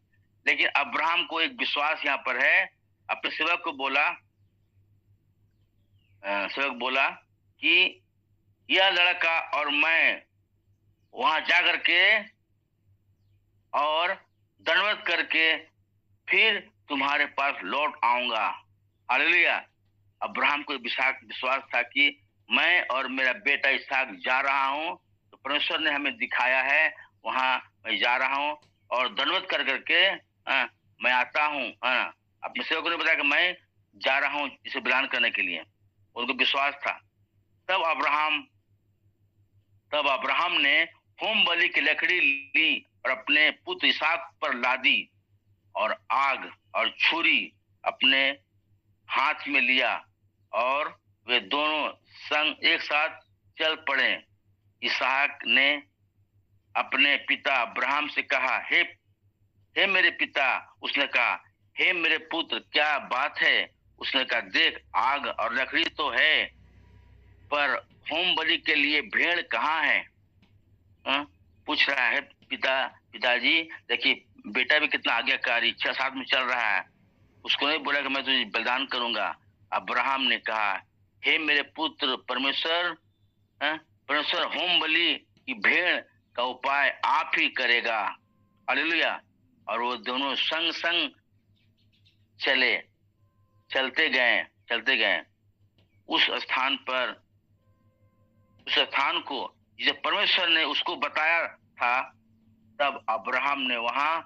लेकिन अब्राहम को एक विश्वास यहाँ पर है। अपने सेवक को बोला, सेवक बोला कि यह लड़का और मैं वहां जाकर के और दंडवत करके फिर तुम्हारे पास लौट आऊंगा। हालेलुया। अब्राहम को विश्वास था कि मैं और मेरा बेटा इसहाक जा रहा हूं, तो परमेश्वर ने हमें दिखाया है वहां मैं जा रहा हूं और दंडवत कर करके मैं आता हूं। अपने सेवकों ने बताया कि मैं जा रहा हूं इसे बलिदान करने के लिए, उनको विश्वास था। तब अब्राहम ने होम बलि की लकड़ी ली और अपने पुत्र इसहाक पर लादी और आग और छुरी अपने हाथ में लिया और वे दोनों संग एक साथ चल पड़े। इसहाक ने अपने पिता अब्राहम से कहा, हे मेरे पिता। उसने कहा, हे मेरे पुत्र, क्या बात है? उसने कहा, देख आग और लकड़ी तो है, पर होम बलि के लिए भेड़ कहाँ है? पूछ रहा है पिताजी। देखिए बेटा भी कितना आज्ञाकारी, 6-7 में चल रहा है। उसको नहीं बोला कि मैं तुझे बलिदान करूंगा। अब्राहम ने कहा, हे मेरे पुत्र, परमेश्वर होम बलि की भेड़ का उपाय आप ही करेगा। हालेलुया। और वो दोनों संग संग चलते गए उस स्थान को जिसे परमेश्वर ने उसको बताया था। तब अब्राहम ने वहां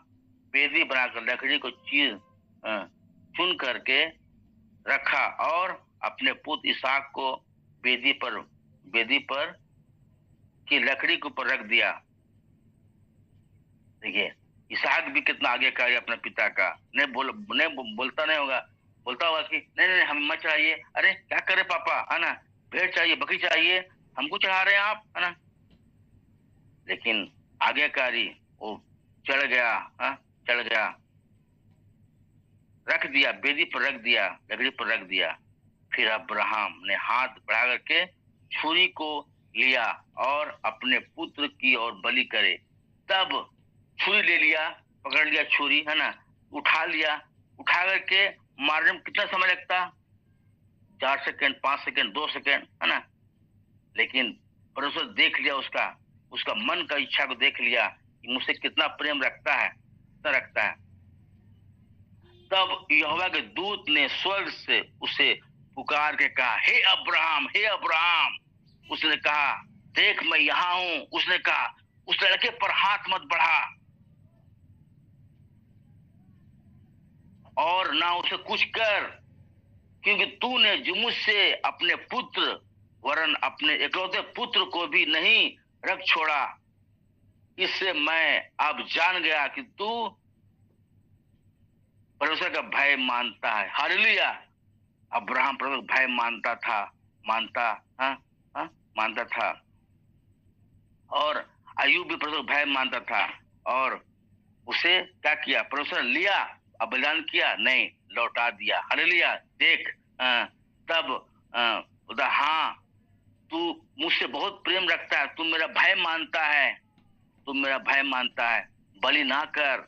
वेदी बनाकर लकड़ी को चुन करके रखा और अपने पुत्र इसहाक को वेदी पर की लकड़ी के ऊपर रख दिया। देखिए इसहाक भी कितना आज्ञाकारी अपने पिता का। बोलता नहीं होगा, बोलता होगा कि नहीं हमें मत चाहिए। अरे क्या करे पापा, है ना, भेड़ चाहिए, बकरी चाहिए, हमको चढ़ा रहे हैं आप, है ना। लेकिन आज्ञाकारी वो चढ़ गया, रख दिया, वेदी पर रख दिया, लकड़ी पर रख दिया। फिर अब्राहम ने हाथ बढ़ा करके छुरी को लिया और अपने पुत्र की ओर बलि करे। तब छुरी ले लिया, पकड़ लिया छुरी, है ना, उठा करके मारने में कितना समय लगता? 4 सेकंड, 5 सेकंड, 2 सेकंड, है ना। लेकिन परमेश्वर देख लिया उसका मन का इच्छा को देख लिया कि मुझसे कितना प्रेम रखता है। तब यहोवा के दूत ने स्वर्ग से उसे पुकार के कहा, हे अब्राहम। उसने कहा, देख मैं यहाँ हूं। उसने कहा, उस लड़के पर हाथ मत बढ़ा और ना उसे कुछ कर, क्योंकि तूने जो मुझसे अपने पुत्र वरन अपने इकलौते पुत्र को भी नहीं रख छोड़ा। इससे मैं अब जान गया कि तू परमेश्वर का भय मानता है। हालेलुया। अब्राहम परमेश्वर भय मानता था और अय्यूब भी परमेश्वर भय मानता था। और उसे क्या किया? परमेश्वर लिया, अब बलिदान किया नहीं, लौटा दिया। हालेलुया। देख तब बोलता हाँ तू मुझसे बहुत प्रेम रखता है, तू मेरा भय मानता है, तू मेरा भय मानता है, बलि ना कर।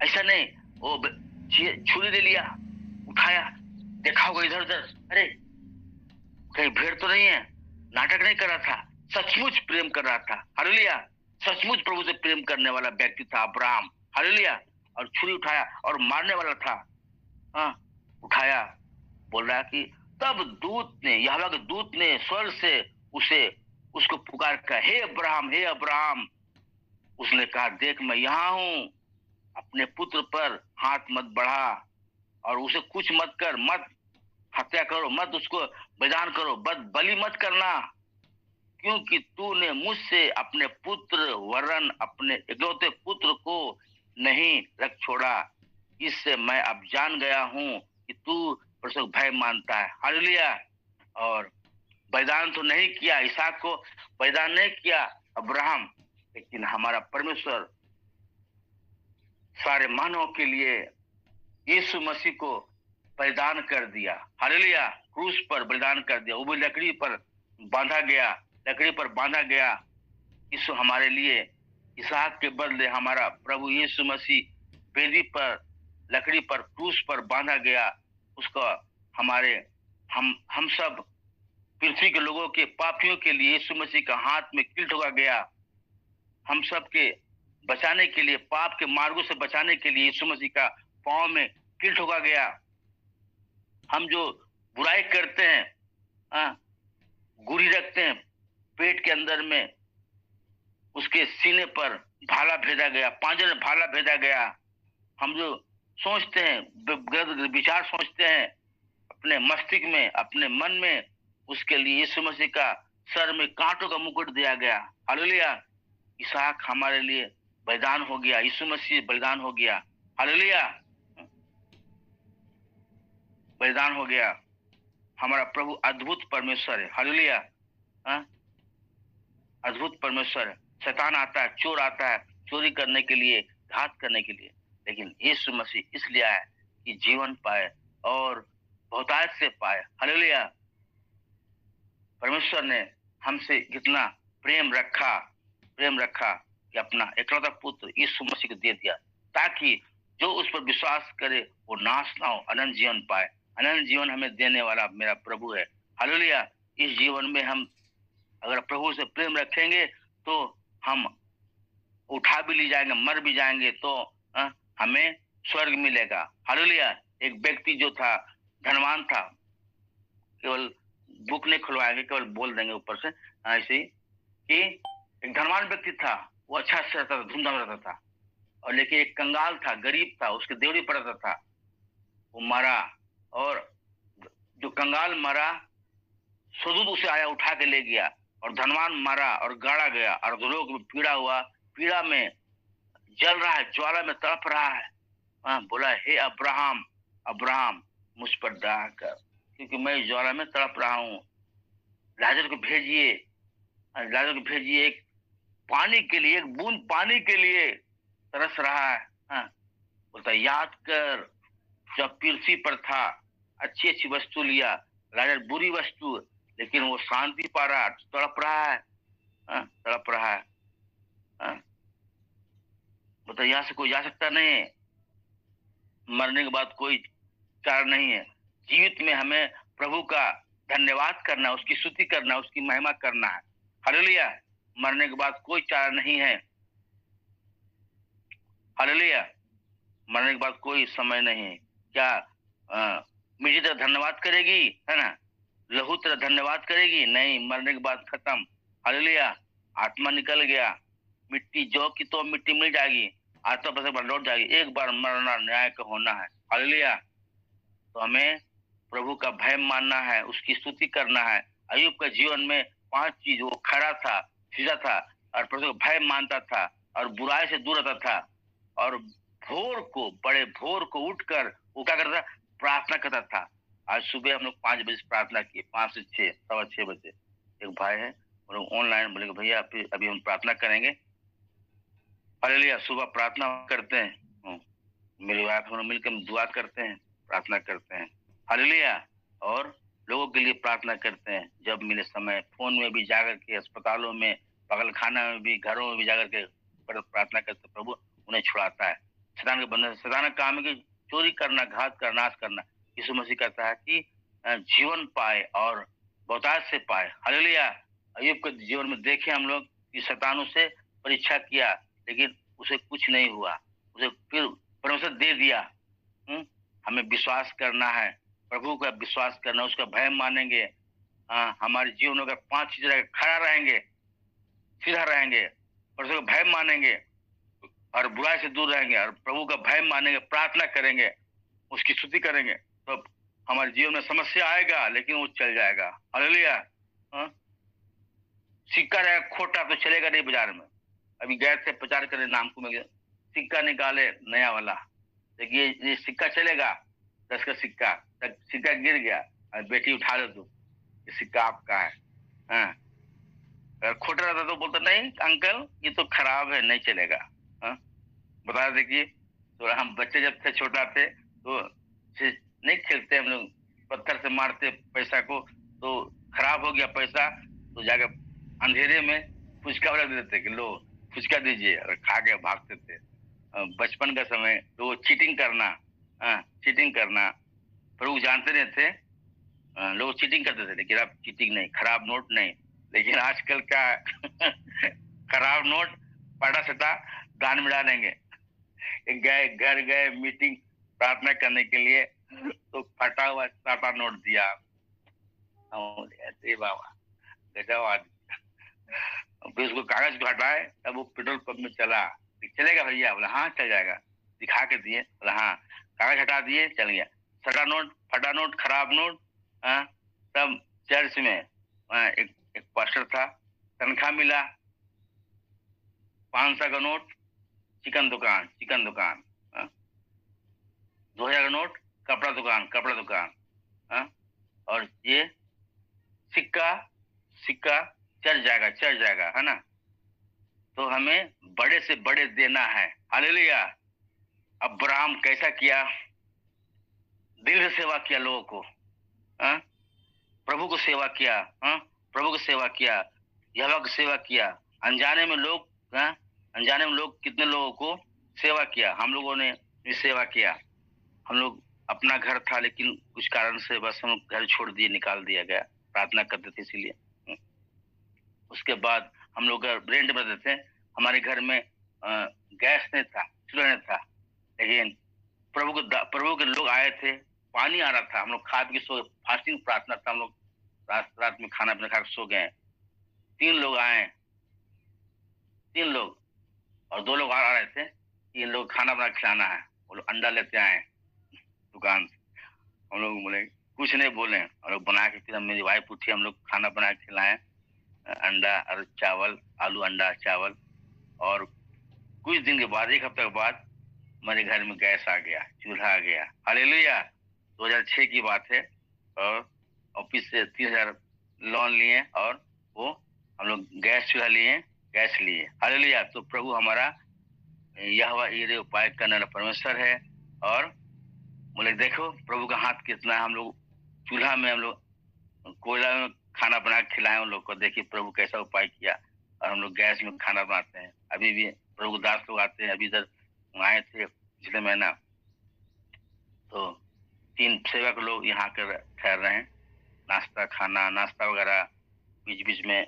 ऐसा नहीं वो छुरी ले लिया, उठाया, देखा होगा इधर उधर, अरे कहीं भीड़ तो नहीं है, नाटक नहीं कर रहा था, सचमुच प्रेम कर रहा था। हालेलुया, सचमुच प्रभु से प्रेम करने वाला व्यक्ति था अब्राहम। हालेलुया, और छुरी उठाया और मारने वाला था। हाँ, उठाया, बोल रहा कि तब दूत ने, यहोवा के दूत ने स्वर्ग से उसको पुकार कर, हे अब्राहम, हे अब्राहम। उसने कहा देख मैं यहाँ हूं, अपने पुत्र पर हाथ मत बढ़ा और उसे कुछ मत कर, मत हत्या करो, मत उसको बलिदान करो, बलि मत करना, क्योंकि तूने मुझसे अपने पुत्र वरन अपने इकलौते पुत्र को नहीं रख छोड़ा। इससे मैं अब जान गया हूं कि तू परसों भय मानता है। हालेलुया। और बलिदान तो नहीं किया, इसहाक को बलिदान नहीं किया अब्राहम, लेकिन हमारा परमेश्वर सारे मानवों के लिए यीशु मसीह को बलिदान कर दिया। हालेलुया, क्रूस पर बलिदान कर दिया, वो भी लकड़ी पर बांधा गया, लकड़ी पर बांधा गया। यीशु हमारे लिए, इसहाक के बदले हमारा प्रभु यीशु मसीह वेदी पर, लकड़ी पर, क्रूस पर बांधा गया। उसका हमारे हम सब पृथ्वी के लोगों के पापियों के लिए यीशु मसीह का हाथ में कील ठोका गया। हम सब के बचाने के लिए, पाप के मार्गों से बचाने के लिए यीशु मसीह का पांव में कील ठोका गया। हम जो बुराई करते हैं, गुरी रखते हैं, पेट के अंदर में उसके सीने पर भाला भेजा गया, पांजर में भाला भेजा गया। हम जो सोचते हैं, विचार सोचते हैं अपने मस्तिष्क में, अपने मन में, उसके लिए यीशु मसीह का सर में कांटों का मुकुट दिया गया। हालेलुया, इसहाक हमारे लिए बलिदान हो गया, यीशु मसीह बलिदान हो गया। हालेलुया, बलिदान हो गया। हमारा प्रभु अद्भुत परमेश्वर है। हालेलुया, अद्भुत परमेश्वर है। शैतान आता है, चोर आता है चोरी करने के लिए, घात करने के लिए, लेकिन यीशु मसीह इसलिए आया कि जीवन पाए और बहुतायत से पाए। हालेलुया, परमेश्वर ने हमसे कितना प्रेम रखा कि अपना एकलौता पुत्र यीशु मसीह को दे दिया, ताकि जो उस पर विश्वास करे वो नाश ना हो, अनंत जीवन पाए। अनंत जीवन हमें देने वाला मेरा प्रभु है। हालेलुया, इस जीवन में हम अगर प्रभु से प्रेम रखेंगे तो हम उठा भी ले जाएंगे, मर भी जाएंगे तो हमें स्वर्ग मिलेगा। हालेलुया, एक व्यक्ति जो था, धनवान था, केवल बुक नहीं खुलवाएंगे, केवल बोल देंगे ऊपर से ऐसे ही, कि एक धनवान व्यक्ति था, वो अच्छा से रहता था, धूमधाम रहता था, और लेकिन एक कंगाल था, गरीब था, उसके देवड़ी पड़ता था, वो मरा, और जो कंगाल मरा, स्वदूत उसे आया, उठा के ले गया, और धनवान मरा और गाड़ा गया, और लोग में पीड़ा हुआ, पीड़ा में जल रहा है, ज्वाला में तड़प रहा है। बोला हे अब्राहम, अब्राहम मुझ पर दया कर, क्योंकि मैं ज्वाला में तड़प रहा हूँ, लाजर को भेजिए, लाजर को भेजिए, एक पानी के लिए, एक बूंद पानी के लिए तरस रहा है। बोलता याद कर, जब पृथ्वी पर था, अच्छी अच्छी वस्तु लिया, लाजर बुरी वस्तु, लेकिन वो शांति पा रहा, तड़प रहा है, तड़प रहा है। बोलता यहाँ से कोई जा सकता नहीं है, मरने के बाद कोई कारण नहीं है। जीवित में हमें प्रभु का धन्यवाद करना, उसकी स्तुति करना, उसकी महिमा करना है। हालेलुया, मरने के बाद कोई चारा नहीं है। हालेलुया, मरने के बाद कोई समय नहीं है। क्या मिट्टी तरह धन्यवाद करेगी, है ना, लहू तरह धन्यवाद करेगी? नहीं, मरने के बाद खत्म। हालेलुया, आत्मा निकल गया, मिट्टी जो की तो मिट्टी मिल जाएगी, आत्मा बस एक बार लौट जाएगी। एक बार मरना न्याय का होना है। हालेलुया, तो हमें प्रभु का भय मानना है, उसकी स्तुति करना है। अय्यूब का जीवन में 5 चीज, वो खड़ा था, सीधा था, और प्रभु का भय मानता था, और बुराई से दूर रहता था, और भोर को, बड़े भोर को उठकर वो क्या करता था? प्रार्थना करता था। आज सुबह हम लोग 5 बजे प्रार्थना किए, 5 से 6, 6:15 बजे। एक भाई है, वो लोग ऑनलाइन बोले भैया अभी हम प्रार्थना करेंगे। हालेलुया, सुबह प्रार्थना करते हैं, मेरी वाइफ हम लोग मिलकर दुआ करते हैं, प्रार्थना करते हैं। हालेलुया। और लोगों के लिए प्रार्थना करते हैं, जब मिले समय फोन में भी जाकर के, अस्पतालों में, पागल खाना में भी, घरों में भी जाकर के प्रार्थना करते, प्रभु उन्हें छुड़ाता है शैतान के बंधन से। शैतान का काम है कि चोरी करना, घात करना, नाश करना। यीशु मसीह कहता है कि जीवन पाए और बहुतायत से पाए। हालेलुया। अय्यूब के जीवन में देखे हम लोग कि शैतान उसे परीक्षा किया, लेकिन उसे कुछ नहीं हुआ, उसे फिर परमेश्वर दे दिया। हमें विश्वास करना है, प्रभु का विश्वास करना, उसका भय मानेंगे। हमारे जीवन का 5 चीज रहेगा, खड़ा रहेंगे, सीधा रहेंगे, परमेश्वर का भय मानेंगे और बुराई से दूर रहेंगे और प्रभु का भय मानेंगे, प्रार्थना करेंगे, उसकी स्तुति करेंगे, तो हमारे जीवन में समस्या आएगा लेकिन वो चल जाएगा। हालेलुया। सिक्का रहेगा खोटा तो चलेगा नहीं बाजार में। अभी गए थे प्रचार करने नामकुम में, सिक्का निकाले नया वाला, देखिए ये सिक्का चलेगा, 10 का सिक्का, सिक्का गिर गया, बेटी उठा ले तू, ये सिक्का आपका है। अगर खोटा रहता तो बोलता नहीं अंकल ये तो खराब है, नहीं चलेगा। बता देखिए, तो हम बच्चे जब थे, छोटा थे, तो नहीं खेलते हम लोग, पत्थर से मारते पैसा को, तो खराब हो गया पैसा तो जाकर अंधेरे में फुचका रख देते कि लो फुचका दीजिए, और खा के भागते थे। बचपन का समय तो चीटिंग करना, चीटिंग करना, प्रभु जानते नहीं थे, लोग चीटिंग करते थे, लेकिन अब चीटिंग नहीं, खराब नोट नहीं। लेकिन आजकल का खराब नोट पड़ा सटा दान में डालेंगे। गए घर गए मीटिंग प्रार्थना करने के लिए, तो फटा हुआ साटा नोट दिया, ऐसे बाबा गजब आदमी। फिर उसको कागज को हटाए, तब वो पेट्रोल पंप में चला, चलेगा भैया? बोला हाँ चल जाएगा, दिखा के दिए, बोला हाँ, कागज हटा दिए, चल गया। सटा नोट, फटा नोट, खराब नोट। तब चर्च में एक पास्टर था, तनख्वाह मिला 500 का नोट, चिकन दुकान, 2000 का नोट, कपड़ा दुकान, और ये सिक्का चढ़ जाएगा, है ना? तो हमें बड़े से बड़े देना है। हालेलुया। अब्राहम कैसा किया, दिल से सेवा किया लोगों को, प्रभु को सेवा किया, यहोवा की सेवा किया। अनजाने में लोग कितने लोगों को सेवा किया। हम लोगों ने भी सेवा किया। हम लोग, अपना घर था लेकिन कुछ कारण से बस हम घर छोड़ दिए, निकाल दिया गया, प्रार्थना करते थे इसीलिए। उसके बाद हम लोग रेंट में रहते थे, हमारे घर में गैस नहीं था, चूल्हा नहीं था, लेकिन प्रभु के लोग आए थे, पानी आ रहा था, हम लोग खा पी के सो, फास्टिंग प्रार्थना था, हम लोग रात में खाना पीना खा के सो गए। 3 लोग आए, 3 लोग और 2 लोग आ रहे थे, 3 लोग खाना बना खिलाना है। वो लोग अंडा लेते आए दुकान से, हम लोग बोले कुछ नहीं बोले, और लोग बना के, फिर मेरी वाइफ उठी, हम लोग खाना बना के खिलाए, अंडा और चावल, आलू अंडा चावल। और कुछ दिन के बाद, 1 हफ्ते के बाद, हमारे घर में गैस आ गया, चूल्हा आ गया। हालेलुया। 2006 की बात है, और ऑफिस से 30,000 लोन लिए, और वो हम लोग गैस चूल्हा लिए, गैस लिए। हालेलुया। तो प्रभु हमारा यहोवा यीरे उपाय करने वाला परमेश्वर है। और बोले देखो प्रभु का हाथ कितना है। हम लोग चूल्हा में, हम लोग कोयला में खाना बना के खिलाए उन लोग को, देखिए प्रभु कैसा उपाय किया। और हम लोग गैस में खाना बनाते हैं। अभी भी प्रभु दास लोग आते हैं, अभी इधर आए थे पिछले महीना, तो 3 सेवक लोग यहाँ कर ठहर रहे हैं, नाश्ता वगैरह, बीच बीच में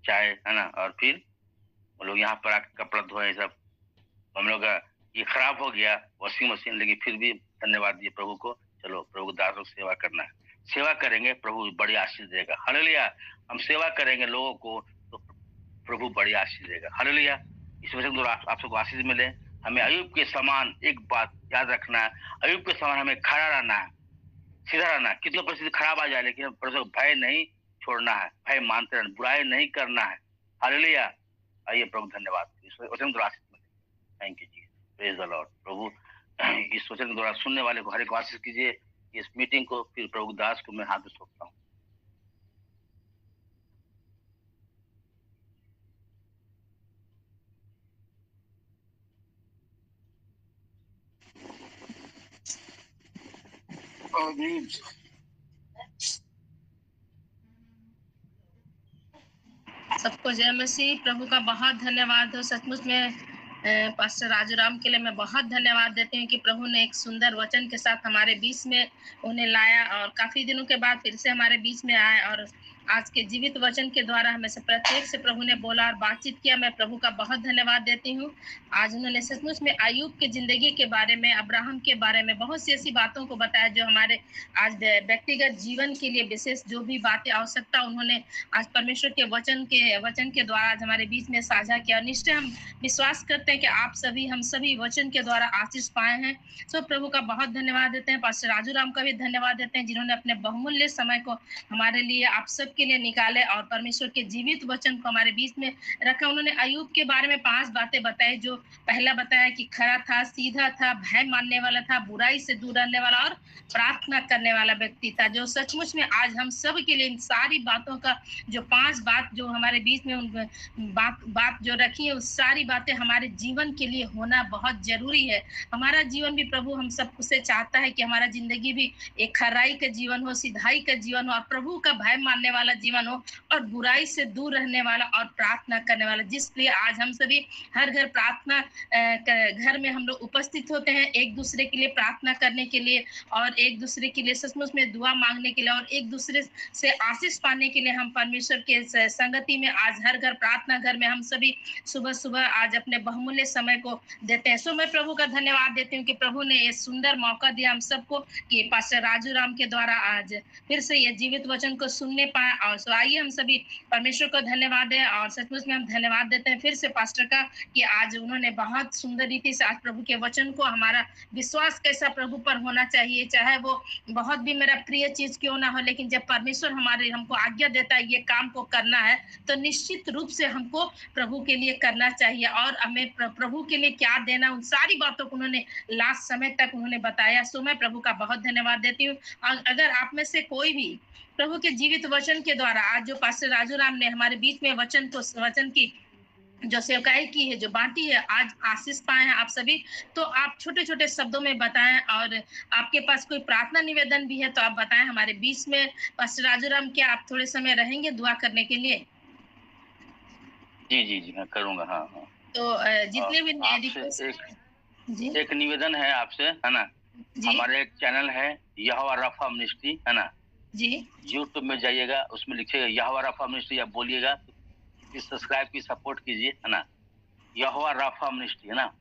चाय, है ना। और फिर वो लोग यहाँ पर आकर कपड़ा धोए सब। हम लोग ये खराब हो गया वॉशिंग मशीन, लेकिन फिर भी धन्यवाद दिए प्रभु को। चलो प्रभु दास लोग सेवा करना है, सेवा करेंगे प्रभु बड़ी आशीष देगा। हालेलुया। हम सेवा करेंगे लोगों को तो प्रभु बड़ी आशीष देगा। हालेलुया। इस वजह से आप सबको आशीष मिले। हमें अय्यूब के समान, एक बात याद रखना है, अय्यूब के समान हमें खड़ा रहना है, सीधा रहना। कितनी परिस्थिति खराब आ जाए, लेकिन भय नहीं छोड़ना है, भय मानते रहना, बुराई नहीं करना है। हालेलुया। आइए प्रभु धन्यवाद, इस वचन द्वारा आशीष मिले। Thank you ji, praise the Lord. प्रभु इस वचन द्वारा सुनने वाले को हर एक आशीष कीजिए। इस मीटिंग को फिर प्रभु दास को मैं हाथ में सौंपता हूँ। सबको जय मसीह। प्रभु का बहुत धन्यवाद हो। सचमुच में पास्टर राजूराम के लिए मैं बहुत धन्यवाद देती हूँ कि प्रभु ने एक सुंदर वचन के साथ हमारे बीच में उन्हें लाया और काफ़ी दिनों के बाद फिर से हमारे बीच में आए और आज के जीवित वचन के द्वारा हमें से प्रत्येक से प्रभु ने बोला और बातचीत किया। मैं प्रभु का बहुत धन्यवाद देती हूँ। आज उन्होंने सचमुच में अय्यूब के ज़िंदगी के बारे में, अब्राहम के बारे में बहुत सी ऐसी बातों को बताया जो हमारे आज व्यक्तिगत जीवन के लिए विशेष जो भी बातें आवश्यकता उन्होंने आज परमेश्वर के वचन के द्वारा आज हमारे बीच में साझा किया। निश्चय हम विश्वास करते हैं कि आप सभी, हम सभी वचन के द्वारा आशीष पाए हैं। सो प्रभु का बहुत धन्यवाद देते हैं। पास्टर राजूराम का भी धन्यवाद देते हैं जिन्होंने अपने बहुमूल्य समय को हमारे लिए, आप सब के लिए निकाले और परमेश्वर के जीवित वचन को हमारे बीच में रखा। उन्होंने अय्यूब के बारे में 5 बातें बताई। जो पहला बताया कि खरा था, सीधा था, भय मानने वाला था, बुराई से दूर रहने वाला और प्रार्थना करने वाला व्यक्ति था। जो सचमुच में आज हम सब के लिए इन सारी बातों का जो 5 बात जो हमारे बीच में उन बात जो रखी है, उस सारी बातें हमारे जीवन के लिए होना बहुत जरूरी है। हमारा जीवन भी प्रभु हम सब से चाहता है कि हमारा जिंदगी भी एक खराई का जीवन हो, सीधाई का जीवन हो और प्रभु का भय मानने वाला जीवन हो और बुराई से दूर रहने वाला और प्रार्थना करने वाला। जिसलिए आज हम सभी हर घर प्रार्थना घर में हम लोग उपस्थित होते हैं, एक दूसरे के लिए प्रार्थना करने के लिए और एक दूसरे के लिए सचमुच में दुआ मांगने के लिए और एक दूसरे से आशीष पाने के लिए हम परमेश्वर के संगति में आज हर घर प्रार्थना घर में हम सभी सुबह सुबह आज अपने बहुमूल्य समय को देते हैं। सो मैं प्रभु का धन्यवाद देती हूँ कि प्रभु ने ये सुंदर मौका दिया हम सबको कि पास्टर राजूराम के द्वारा आज फिर से ये जीवित वचन को सुनने पाए। और सो आइए हम सभी परमेश्वर को धन्यवाद दें और सचमुच में हम धन्यवाद देते हैं फिर से पास्टर का कि आज उन्होंने बहुत सुंदर रीति से आज प्रभु के वचन को, हमारा विश्वास कैसा प्रभु पर होना चाहिए, चाहे वो बहुत भी मेरा प्रिय चीज क्यों ना हो, लेकिन जब परमेश्वर हमको आज्ञा देता है ये काम को करना है तो निश्चित रूप से हमको प्रभु के लिए करना चाहिए और हमें प्रभु के लिए क्या देना, उन सारी बातों को उन्होंने लास्ट समय तक उन्होंने बताया। सो मैं प्रभु का बहुत धन्यवाद देती हूँ। अगर आप में से कोई भी प्रभु के जीवित वचन के द्वारा आज जो पास्टर राजूराम ने हमारे बीच में वचन की जो सेवकाई की है, जो बांटी है, आज आशीष पाए हैं आप सभी, तो आप छोटे छोटे शब्दों में बताएं और आपके पास कोई प्रार्थना निवेदन भी है तो आप बताएं हमारे बीच में। पास्टर राजूराम, क्या आप थोड़े समय रहेंगे दुआ करने के लिए? जी जी जी, मैं करूंगा। हाँ हाँ। तो जितने भी एक निवेदन है आपसे, है ना। हमारे एक चैनल है यहोवा राफा मिनिस्ट्री, है ना जी। यूट्यूब में जाइएगा, उसमें लिखिएगा यहोवा राफा मिनिस्ट्री, आप बोलिएगा, सब्सक्राइब की सपोर्ट कीजिए, है ना। यहोवा राफा मिनिस्ट्री, है ना।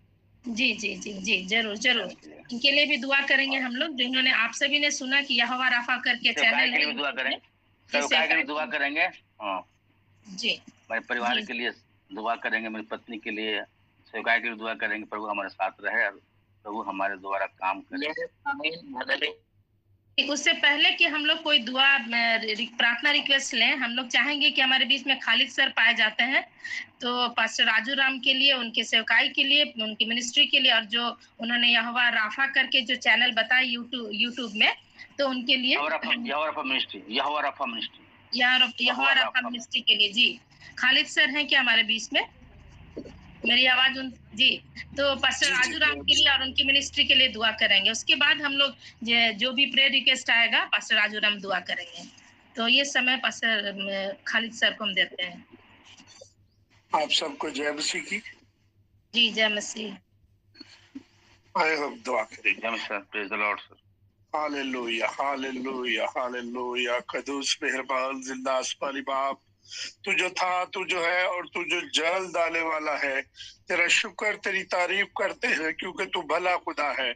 जी जी जी जी, जरूर जरूर। इनके लिए भी दुआ करेंगे हम लोग, जिन्होंने आप सभी ने सुना कि यहोवा राफा करके चैनल है, दुआ करेंगे, के लिए दुआ करेंगे। हाँ जी, मेरे परिवार के लिए दुआ करेंगे, मेरी पत्नी के लिए, सेवकाई के लिए दुआ करेंगे। प्रभु हमारे साथ रहे और प्रभु हमारे द्वारा काम करे। उससे पहले कि हम लोग कोई दुआ प्रार्थना रिक्वेस्ट लें, हम लोग चाहेंगे कि हमारे बीच में खालिद सर पाए जाते हैं, तो पास्टर राजूराम के लिए, उनके सेवकाई के लिए, उनकी मिनिस्ट्री के लिए और जो उन्होंने यहोवा राफा करके जो चैनल बताया यूट्यूब में, तो उनके लिए यहोवा राफा मिनिस्ट्री के लिए जी खालिद सर हैं क्या हमारे बीच में? मेरी आवाज जी, तो पास्टर राजूराम के लिए और उनकी मिनिस्ट्री के लिए दुआ करेंगे। उसके बाद हम लोग जो भी प्रेयर रिक्वेस्ट आएगा पास्टर राजूराम दुआ करेंगे। तो ये समय पास्टर खालिद सर को हम देते हैं। आप सबको जय मसीह की। जी जय मसीह। आए हम दुआ करेंगे। जय मसीह, praise the Lord sir. Hallelujah hallelujah hallelujah. कदूस मेहरबान जिंदा आसमानी बाप, तू जो था, तू जो है और तू जो जल्द आने वाला है, तेरा शुक्र, तेरी तारीफ करते हैं क्योंकि तू भला खुदा है।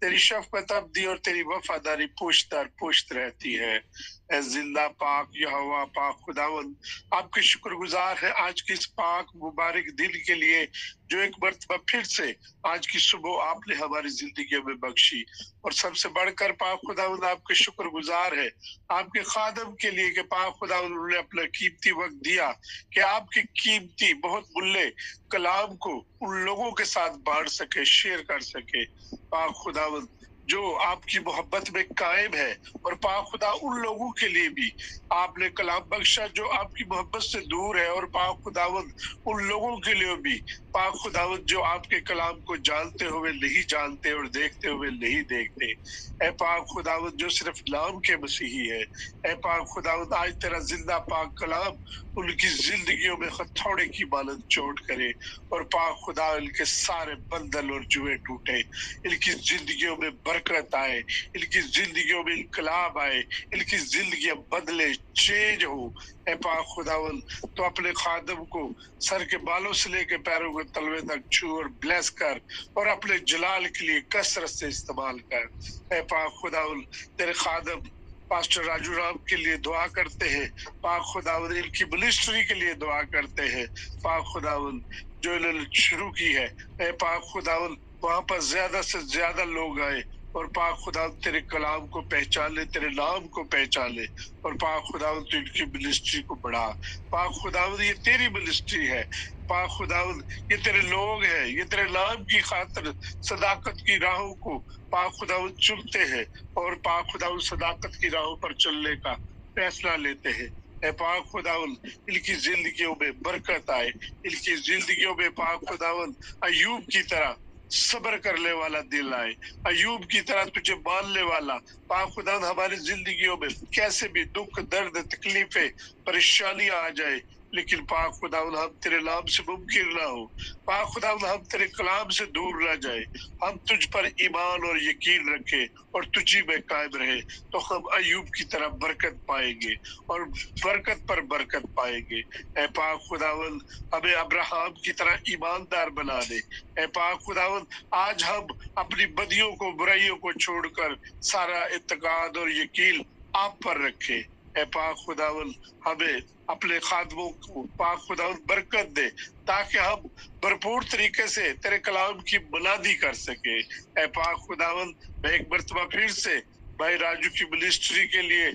तेरी शफकत अब्दी और तेरी वफादारी पुश्त दर पुश्त रहती है। ऐ जिंदा पाक यहोवा पाक खुदावंद, आपके शुक्रगुजार है आज की इस पाक मुबारक दिन के लिए जो एक मर्तबा फिर से आज की सुबह आपने हमारी जिंदगी में बख्शी। और सबसे बढ़कर पाक खुदावंद आपके शुक्रगुजार है आपके खादम के लिए कि पाक खुदावंद उन्होंने अपना कीमती वक्त दिया कि आपके कीमती बहुत मूल्य कलाम को उन लोगों के साथ बांट सके, शेयर कर सके। पाक खुदावंद जो आपकी मोहब्बत में कायम है, और पाक खुदा उन लोगों के लिए भी आपने कलाम बख्शा जो आपकी मोहब्बत से दूर है, और पाक खुदावंद उन लोगों के लिए भी पाक खुदावंद जो आपके कलाम को जानते हुए नहीं जानते और देखते हुए नहीं देखते। ऐ पाक खुदावंद जो सिर्फ नाम के मसीही है, ऐ पाक खुदावंद आज तेरा जिंदा पाक कलाम उनकी जिंदगियों में हथौड़े की मानद चोट करे, और पाक खुदा इनके सारे बंधन और जुए टूटे, इनकी जिंदगियों में बरकत आए, इनकी जिंदगियों में इनकलाब आए, इनकी जिंदगियां बदले, चेंज हो। ऐ पाक खुदावन तो अपने खादम को सर के बालों से लेकर पैरों के तलवे तक छू और ब्लेस कर, और अपने जलाल के लिए कसरत से इस्तेमाल कर। ऐ पाक खुदावन तेरे खादम पास्टर राजू राम के लिए दुआ करते हैं, पाक खुदावन इनकी मिनिस्ट्री के लिए दुआ करते हैं, पाक खुदावन जो इन्होंने शुरू की है, ऐ पाक खुदावन वहां पर ज्यादा से ज्यादा लोग आए, और पाक खुदा तेरे कलाम को पहचान ले, तेरे नाम को पहचान ले, और पाक खुदावन तो इनकी मिनिस्ट्री को बढ़ा। पाक खुदावन ये तेरी मिनिस्ट्री है, पाक खुदावन ये तेरे लोग हैं, ये तेरे नाम की खातिर सदाकत की राहों को पाक खुदावन चुनते हैं, और पाक खुदावन सदाकत की राहों पर चलने का फैसला लेते हैं। ऐ पाक खुदावन इनकी जिंदगियों में बरकत आए, इनकी जिंदगियों में पाक खुदावन अयूब की तरह सब्र करने वाला दिल आए, अयूब की तरह तुझे मानने वाला। पाक खुदावन हमारी जिंदगियों में कैसे भी दुख, दर्द, तकलीफें, परेशानियां आ जाए, लेकिन पाक खुदावन हम तेरे नाम से मुमकिन ना हो, पाक खुदावन हम तेरे कलाम से दूर ना जाए, हम तुझ पर ईमान और यकीन रखे और तुझी में कायम रहे, तो हम अयूब की तरह बरकत पाएंगे और बरकत पर बरकत पाएंगे। ऐ पाक खुदावन हमें अब्राहम की तरह ईमानदार बना दे। ऐ पाक खुदावन आज हम अपनी बदियों को, बुराइयों को छोड़कर सारा इत्तेकाद और यकीन आप पर रखे। ऐ पाक खुदावन हमें अपने खादमों को पाक खुदावन बरकत दे, ताकि हम भरपूर तरीके से तेरे कलाम की बुनियादी कर सके। ऐ पाक खुदावन मैं एक मर्तबा फिर से भाई राजू की मिनिस्ट्री के लिए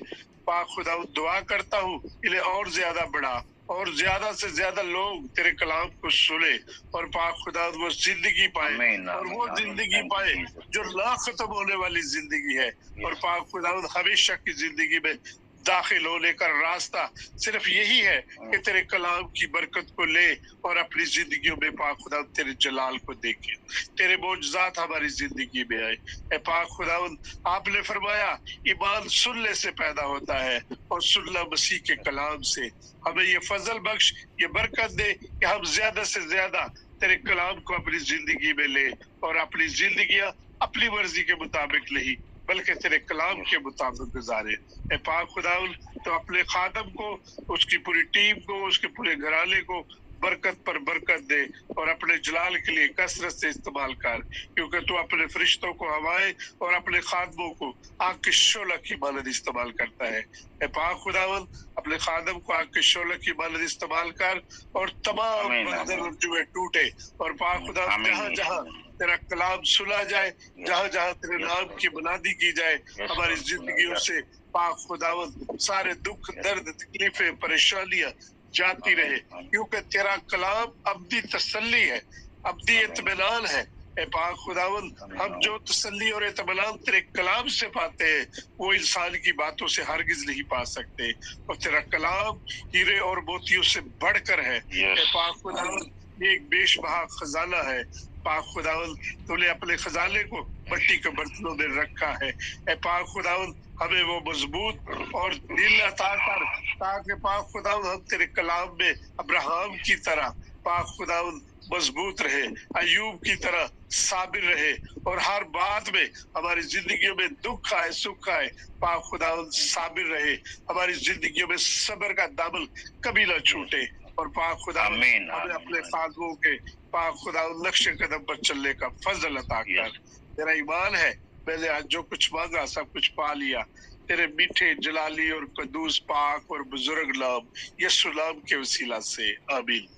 पाक खुदावन दुआ करता हूँ, इन्हें और ज्यादा बढ़ा, और ज्यादा से ज्यादा लोग तेरे कलाम को सुने, और पाक खुदावन वो जिंदगी पाए, और वो जिंदगी पाए जो ना खत्म होने वाली जिंदगी है, और पाक खुदावन हमेशा की जिंदगी में दाखिल होने का रास्ता सिर्फ यही है कि तेरे कलाम की बरकत को ले और अपनी जिंदगियों में पाक खुदा तेरे जलाल को देखे, तेरे मौजज़ात हमारी जिंदगी में आए। ऐ पाक खुदावन आपने फरमाया ईमान सुनने से पैदा होता है, और सुनना मसीह के कलाम से। हमें ये फजल बख्श, ये बरकत दे कि हम ज्यादा से ज्यादा तेरे कलाम को अपनी जिंदगी में ले, और अपनी जिंदगियां अपनी मर्जी के मुताबिक नहीं बल्कि तेरे कलाम के मुताबिक गुजारे। ऐ पाक खुदावन तो अपने खादम को, उसकी पूरी टीम को, उसके पूरे घराने को बरकत पर बरकत दे, और अपने जलाल के लिए कसरत से इस्तेमाल कर, क्योंकि तू अपने फरिश्तों को हवाएं और अपने खादमों को आग के शोला की मानद इस्तेमाल करता है। ऐ पाक खुदावन अपने खादम को आग के शोला की मानद इस्तेमाल कर, और तमाम बंधन जो है टूटे, और पाक खुदावन जहाँ जहाँ तेरा कलाम सुना जाए, जहाँ जहाँ तेरे नाम की बुनियादी की जाए, हमारी जिंदगियों से पाक खुदावन सारे दुख, दर्द, तकलीफें, परेशानियां जाती रहे, क्योंकि तेरा कलाम अब्दी तसल्ली है, अब्दी इत्मीनान है। ऐ पाक खुदावन हम जो तसल्ली और इत्मीनान तेरे कलाम से पाते हैं, वो इंसान की बातों से हरगिज नहीं पा सकते, और तेरा कलाम हीरे और मोतियों से बढ़कर है। ऐ पाक खुदावन ये एक बेशबहा खजाना है। पाक खुदावन तूने अपने खजाने को मिट्टी के बर्तनों में रखा है। ऐ पाक खुदावन हमें वो मजबूत और दिल अता कर, ताकि पाक खुदावन हम तेरे कलाम में अब्राहम की तरह पाक खुदावन मजबूत रहे, अयूब की तरह साबिर रहे, और हर बात में हमारी जिंदगियों में दुख आए, सुख आए, पाक खुदावन साबिर रहे, हमारी जिंदगियों में सब्र का दामन कभी ना छूटे, और पाक खुदावन हमें अपने खादमों के पाक खुदावन नक्शे कदम पर चलने का फजल अता कर। तेरा ईमान है मैंने आज जो कुछ मांगा सब कुछ पा लिया, तेरे मीठे जलाली और कदूस पाक और बुजुर्ग नाम यीशु नाम के वसीला से आमीन।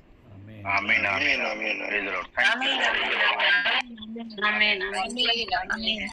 आमीन आमीन आमीन। आमीन आमीन आमीन आमीन।